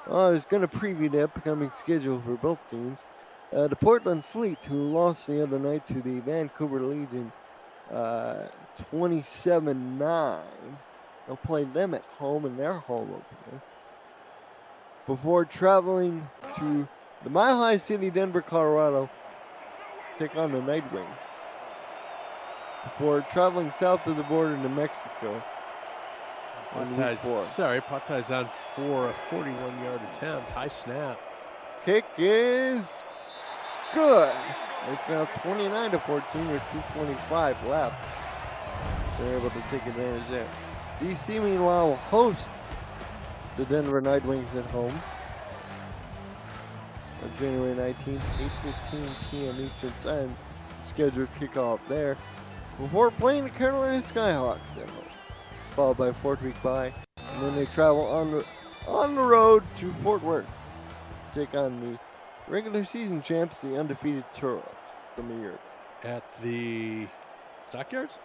Speaker 1: I was going to preview the upcoming schedule for both teams. The Portland Fleet, who lost the other night to the Vancouver Legion 27-9. They'll play them at home in their home opener before traveling to the Mile High City, Denver, Colorado, take on the Night Wings. Before traveling south of the border to Mexico.
Speaker 2: Patai's on for a 41-yard attempt. High snap.
Speaker 1: Kick is good. It's now 29-14 with 2:25 left. They're able to take advantage there. DC, meanwhile, will host the Denver Night Wings at home on January 19th, 8:15 p.m. Eastern Time. Scheduled kickoff there before playing the Carolina Skyhawks at home, followed by a 4th-week bye, and then they travel on the road to Fort Worth to take on the regular season champs, the undefeated Toros, from a year ago.
Speaker 2: At the Stockyards?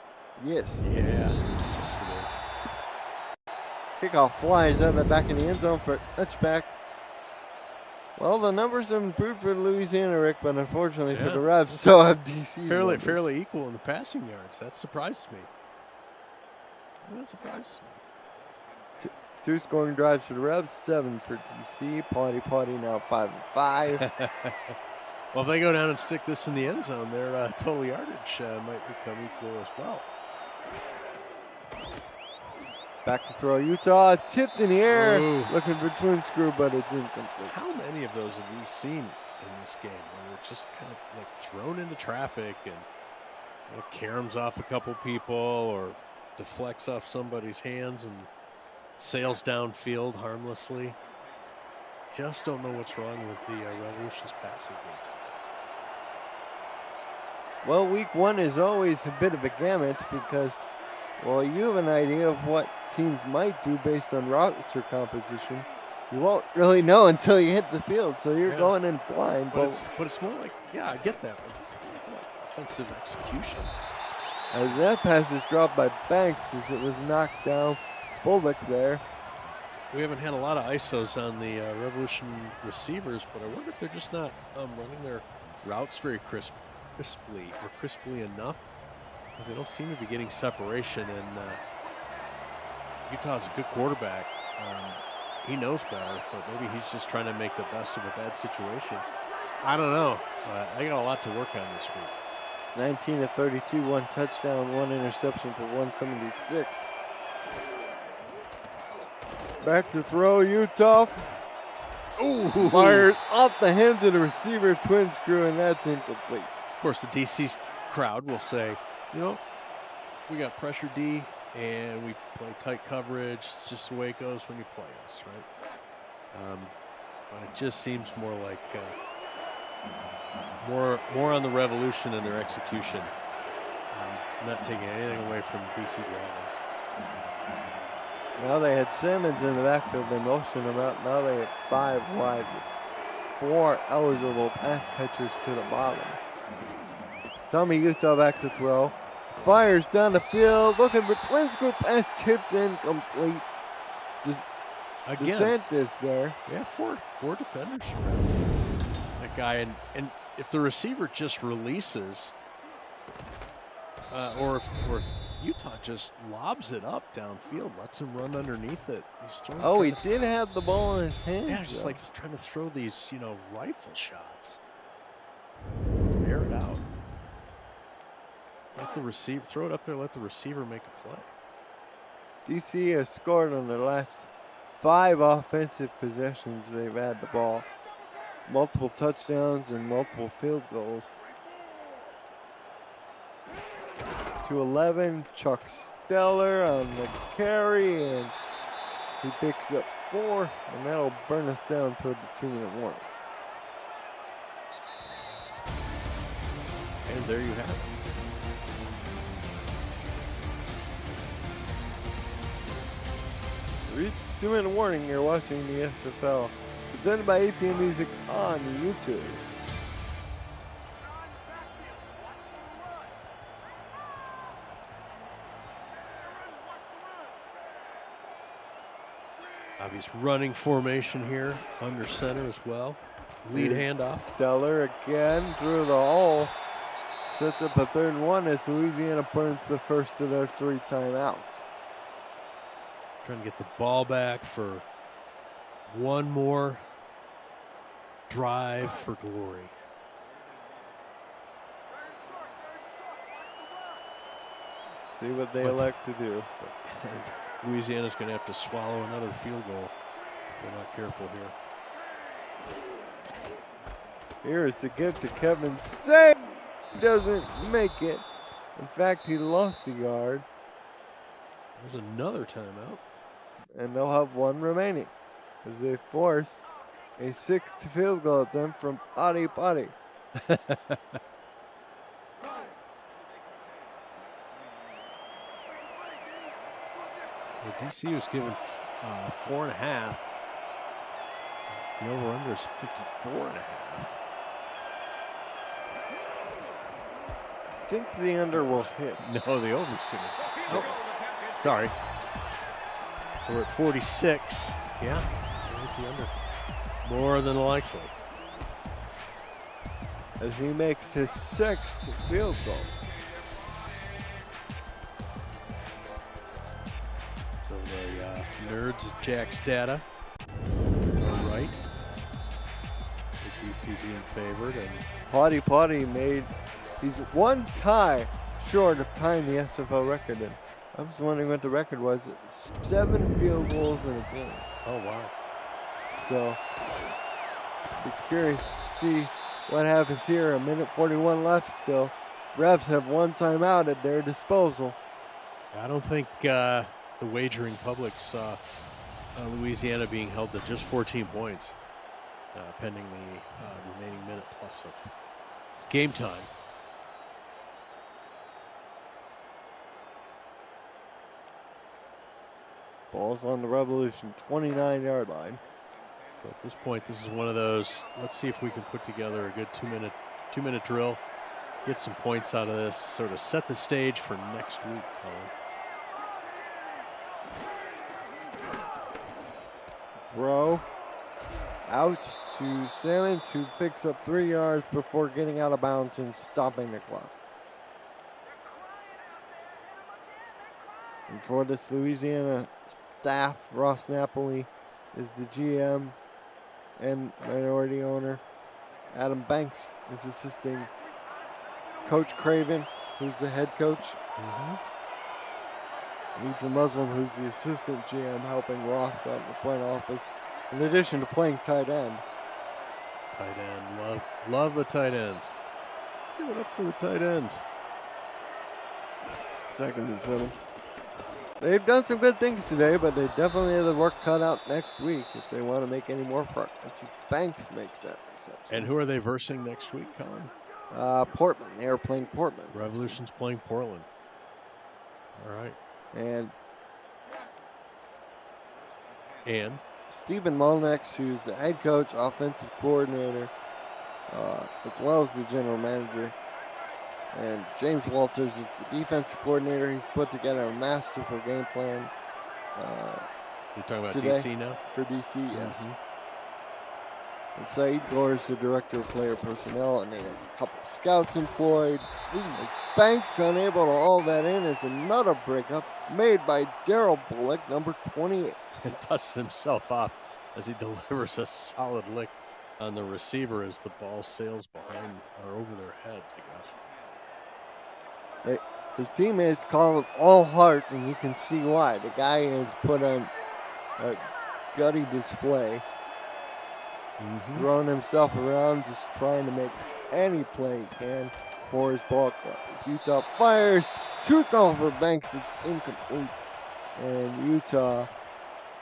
Speaker 1: Yes.
Speaker 2: Yeah. Yes, it is.
Speaker 1: Kickoff flies out of the back of the end zone for a touchback. Well, the numbers have improved for Louisiana, Rick, but unfortunately for the Revs, so have DC.
Speaker 2: Fairly equal in the passing yards. That surprises me. That surprises me.
Speaker 1: 2 scoring drives for the Revs, 7 for DC. Potty now 5-5.
Speaker 2: Well, if they go down and stick this in the end zone, their total yardage might become equal as well.
Speaker 1: Back to throw, Utah, tipped in the air,
Speaker 2: Ooh.
Speaker 1: looking for twin screw, but it's incomplete.
Speaker 2: How many of those have we seen in this game where they're just kind of like thrown into traffic and caroms off a couple people or deflects off somebody's hands and sails downfield harmlessly? Just don't know what's wrong with the Revolution's passing game today.
Speaker 1: Well, week 1 is always a bit of a gamut because, well, you have an idea of what teams might do based on roster composition. You won't really know until you hit the field, so you're going in blind.
Speaker 2: But it's more like, I get that, but it's more like offensive execution.
Speaker 1: As that pass is dropped by Banks as it was knocked down, fullback there.
Speaker 2: We haven't had a lot of ISOs on the Revolution receivers, but I wonder if they're just not running their routes very crisply enough, because they don't seem to be getting separation. And Utah's a good quarterback. He knows better, but maybe he's just trying to make the best of a bad situation. I don't know. I got a lot to work on this week.
Speaker 1: 19-32, 1 touchdown, 1 interception for 176. Back to throw, Utah.
Speaker 2: Ooh.
Speaker 1: Fires off the hands of the receiver, twin screw, and that's incomplete.
Speaker 2: Of course, the DC crowd will say, we got pressure D and we play tight coverage. It's just the way it goes when you play us, right? But it just seems more like more on the Revolution and their execution. Not taking anything away from DC Dragons.
Speaker 1: Now they had Simmons in the backfield. They motioned him out. Now they had 5 wide with 4 eligible pass catchers to the bottom. Tommy Utah back to throw. Fires down the field, looking for twin screw pass, tipped incomplete.
Speaker 2: Again,
Speaker 1: DeSantis there.
Speaker 2: Yeah, four defenders around that guy, and if the receiver just releases, or if Utah just lobs it up downfield, lets him run underneath it. He's throwing.
Speaker 1: Oh, he did have the ball in his hands.
Speaker 2: Yeah, just like trying to throw these, rifle shots. Air it out. Let the receiver throw it up there. Let the receiver make a play.
Speaker 1: DC has scored on their last 5 offensive possessions. They've had the ball, multiple touchdowns and multiple field goals. 2-11, Chuck Stellar on the carry, and he picks up 4, and that'll burn us down toward the 2-minute warning.
Speaker 2: And there you have it.
Speaker 1: Reach 2-minute warning. You're watching the SFL, presented by APM Music on YouTube.
Speaker 2: Obvious running formation here under center as well. Lead handoff.
Speaker 1: Stellar again through the hole. Sets up a 3rd and 1 as Louisiana burns the first of their 3 timeouts.
Speaker 2: Trying to get the ball back for one more drive for glory.
Speaker 1: See what they elect to do.
Speaker 2: Louisiana's going to have to swallow another field goal if they're not careful here.
Speaker 1: Here's the gift to Kevin Say. Doesn't make it. In fact, he lost the yard.
Speaker 2: There's another timeout.
Speaker 1: And they'll have one remaining as they forced a sixth field goal attempt from Potty Potty.
Speaker 2: The DC was given 4.5. The over-under is 54.5.
Speaker 1: I think the under will hit.
Speaker 2: No, the over's going to. Oh, sorry. So we're at 46. Yeah, the under. More than likely.
Speaker 1: As he makes his sixth field goal.
Speaker 2: So the nerds at Jack's data are right. The DC being favored, and
Speaker 1: Potty Potty he's one tie short of tying the SFL record in. I was wondering what the record was. 7 field goals in a game.
Speaker 2: oh wow.
Speaker 1: So, curious to see what happens here. A minute 41 left still. Revs have one timeout at their disposal.
Speaker 2: I don't think the wagering public saw Louisiana being held to just 14 points, pending the remaining minute plus of game time.
Speaker 1: Ball's on the Revolution 29-yard line.
Speaker 2: So at this point, this is one of those, let's see if we can put together a good two-minute drill, get some points out of this, sort of set the stage for next week, Colin.
Speaker 1: Throw out to Simmons, who picks up 3 yards before getting out of bounds and stopping the clock. And for this Louisiana staff, Ross Napoli is the GM and minority owner. Adam Banks is assisting Coach Craven, who's the head coach. Ethan Muslim, who's the assistant GM, helping Ross out in the front office, in addition to playing tight end.
Speaker 2: Tight end, love the tight end. Give it up for the tight end.
Speaker 1: 2nd and 7. They've done some good things today, but they definitely have the work cut out next week if they want to make any more progress. Banks makes that reception.
Speaker 2: And who are they versing next week, Colin?
Speaker 1: Portland. They are playing Portland.
Speaker 2: Revolution's playing Portland. All right.
Speaker 1: And Stephen Molnex, who's the head coach, offensive coordinator, as well as the general manager. And James Walters is the defensive coordinator. He's put together a masterful game plan.
Speaker 2: You're talking about
Speaker 1: today
Speaker 2: DC now?
Speaker 1: For DC, yes. And Saeed Gore is the director of player personnel, and they have a couple scouts employed. As Banks unable to haul that in as another breakup made by Daryl Bullock, number 28.
Speaker 2: And dusts himself off as he delivers a solid lick on the receiver as the ball sails behind or over their heads, I guess.
Speaker 1: His teammates call him all heart, and you can see why. The guy has put on a gutty display, throwing himself around, just trying to make any play he can for his ball club. As Utah fires, shoots over Banks, it's incomplete. And Utah.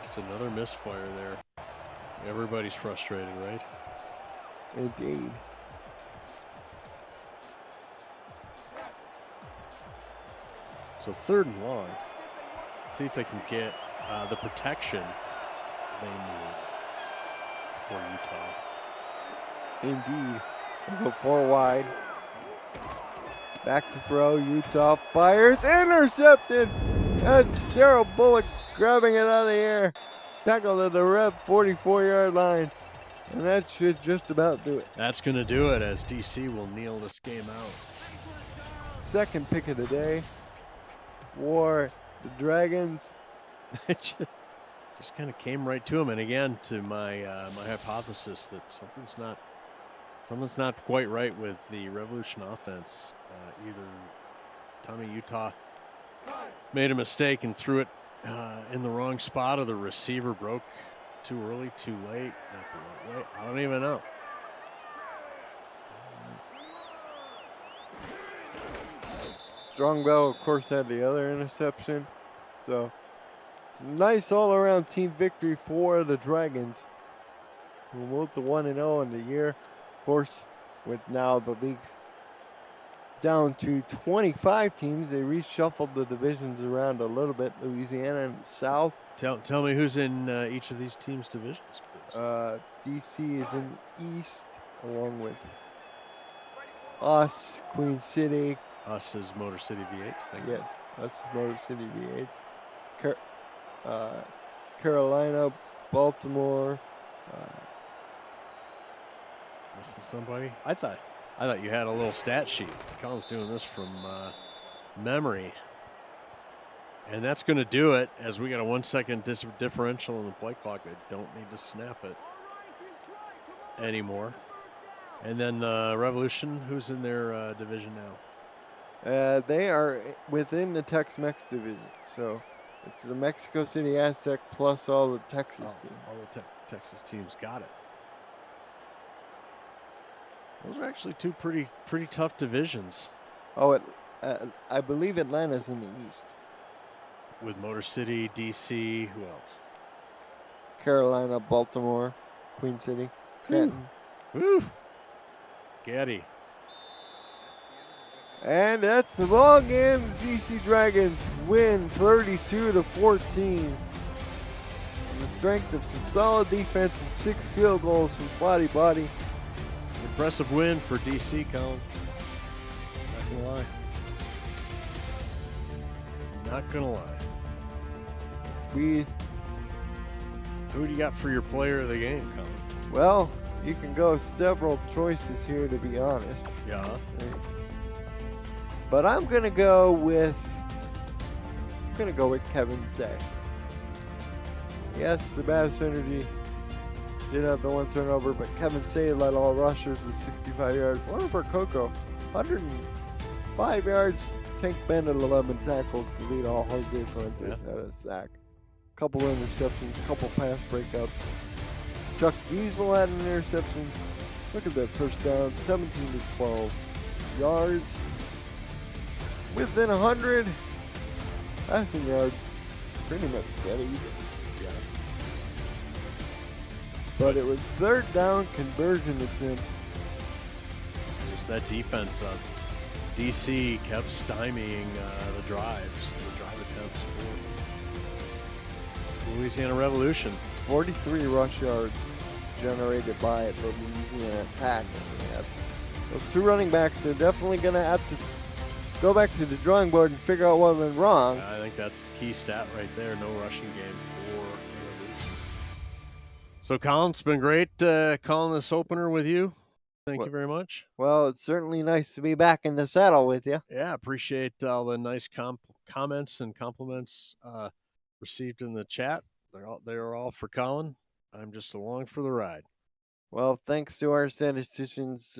Speaker 2: Just another misfire there. Everybody's frustrated, right?
Speaker 1: Indeed.
Speaker 2: So 3rd and long. See if they can get the protection they need for Utah.
Speaker 1: Indeed. They go 4 wide. Back to throw. Utah fires. Intercepted. That's Daryl Bullock grabbing it out of the air. Tackled at the Rev 44-yard line. And that should just about do it.
Speaker 2: That's going to do it as DC will kneel this game out.
Speaker 1: 2nd pick of the day. For the Dragons.
Speaker 2: It just kind of came right to him. And again, to my my hypothesis that something's not quite right with the Revolution offense. Either Tommy Utah made a mistake and threw it in the wrong spot, or the receiver broke too early, too late, not the right way. I don't even know.
Speaker 1: Strongbell, of course, had the other interception. So, it's a nice all-around team victory for the Dragons, who moved to 1-0 in the year. Of course, with now the league down to 25 teams, they reshuffled the divisions around a little bit. Louisiana in the South.
Speaker 2: Tell me who's in each of these teams' divisions, please.
Speaker 1: DC is in the East, along with us, Queen City.
Speaker 2: Us is Motor City V8s. Thank you.
Speaker 1: Yes, us is Motor City V8s. Carolina, Baltimore.
Speaker 2: Missing somebody? I thought you had a little stat sheet. Colin's doing this from memory. And that's going to do it, as we got a 1 second differential in the play clock. I don't need to snap it anymore. And then the Revolution, who's in their division now?
Speaker 1: They are within the Tex-Mex division. So it's the Mexico City Aztec plus all the Texas teams.
Speaker 2: All the Texas teams got it. Those are actually two pretty tough divisions.
Speaker 1: Oh, I believe Atlanta's in the East.
Speaker 2: With Motor City, DC, who else?
Speaker 1: Carolina, Baltimore, Queen City, Canton.
Speaker 2: Woo! Gaddy.
Speaker 1: And that's the ball game. The DC Dragons win 32-14. On the strength of some solid defense and 6 field goals from body.
Speaker 2: Impressive win for DC, Colin. Not gonna lie. Not gonna lie. Who do you got for your player of the game, Colin?
Speaker 1: Well, you can go several choices here, to be honest.
Speaker 2: Yeah.
Speaker 1: But I'm gonna go with Kevin Say. Yes, the Bass Synergy did have the 1 turnover, but Kevin Say led all rushers with 65 yards. One for Coco, 105 yards. Tank Bennett 11 tackles to lead all. Jose Fuentes had a sack. Couple interceptions, couple pass breakups. Chuck Diesel had an interception. Look at that first down, 17-12 yards. Within 100 passing yards, pretty much dead even.
Speaker 2: Yeah.
Speaker 1: But it was 3rd down conversion attempts.
Speaker 2: Just that defense of DC kept stymieing the drive attempts for Louisiana Revolution.
Speaker 1: 43 rush yards generated by the Louisiana attack. Those 2 running backs are definitely going to have to go back to the drawing board and figure out what went wrong.
Speaker 2: I think that's the key stat right there. No rushing game for Revolution. So, Colin, it's been great calling this opener with you. Thank you very much.
Speaker 1: Well, it's certainly nice to be back in the saddle with you.
Speaker 2: Yeah, appreciate all the nice comments and compliments received in the chat. They're all for Colin. I'm just along for the ride.
Speaker 1: Well, thanks to our statisticians,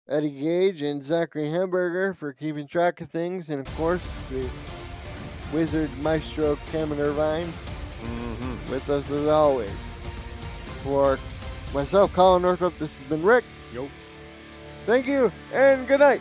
Speaker 1: Eddie Gage and Zachary Hamburger, for keeping track of things, and of course the wizard maestro Cameron Irvine with us as always. For myself, Colin Northrop, this has been Rick.
Speaker 2: Yo.
Speaker 1: Thank you, and good night.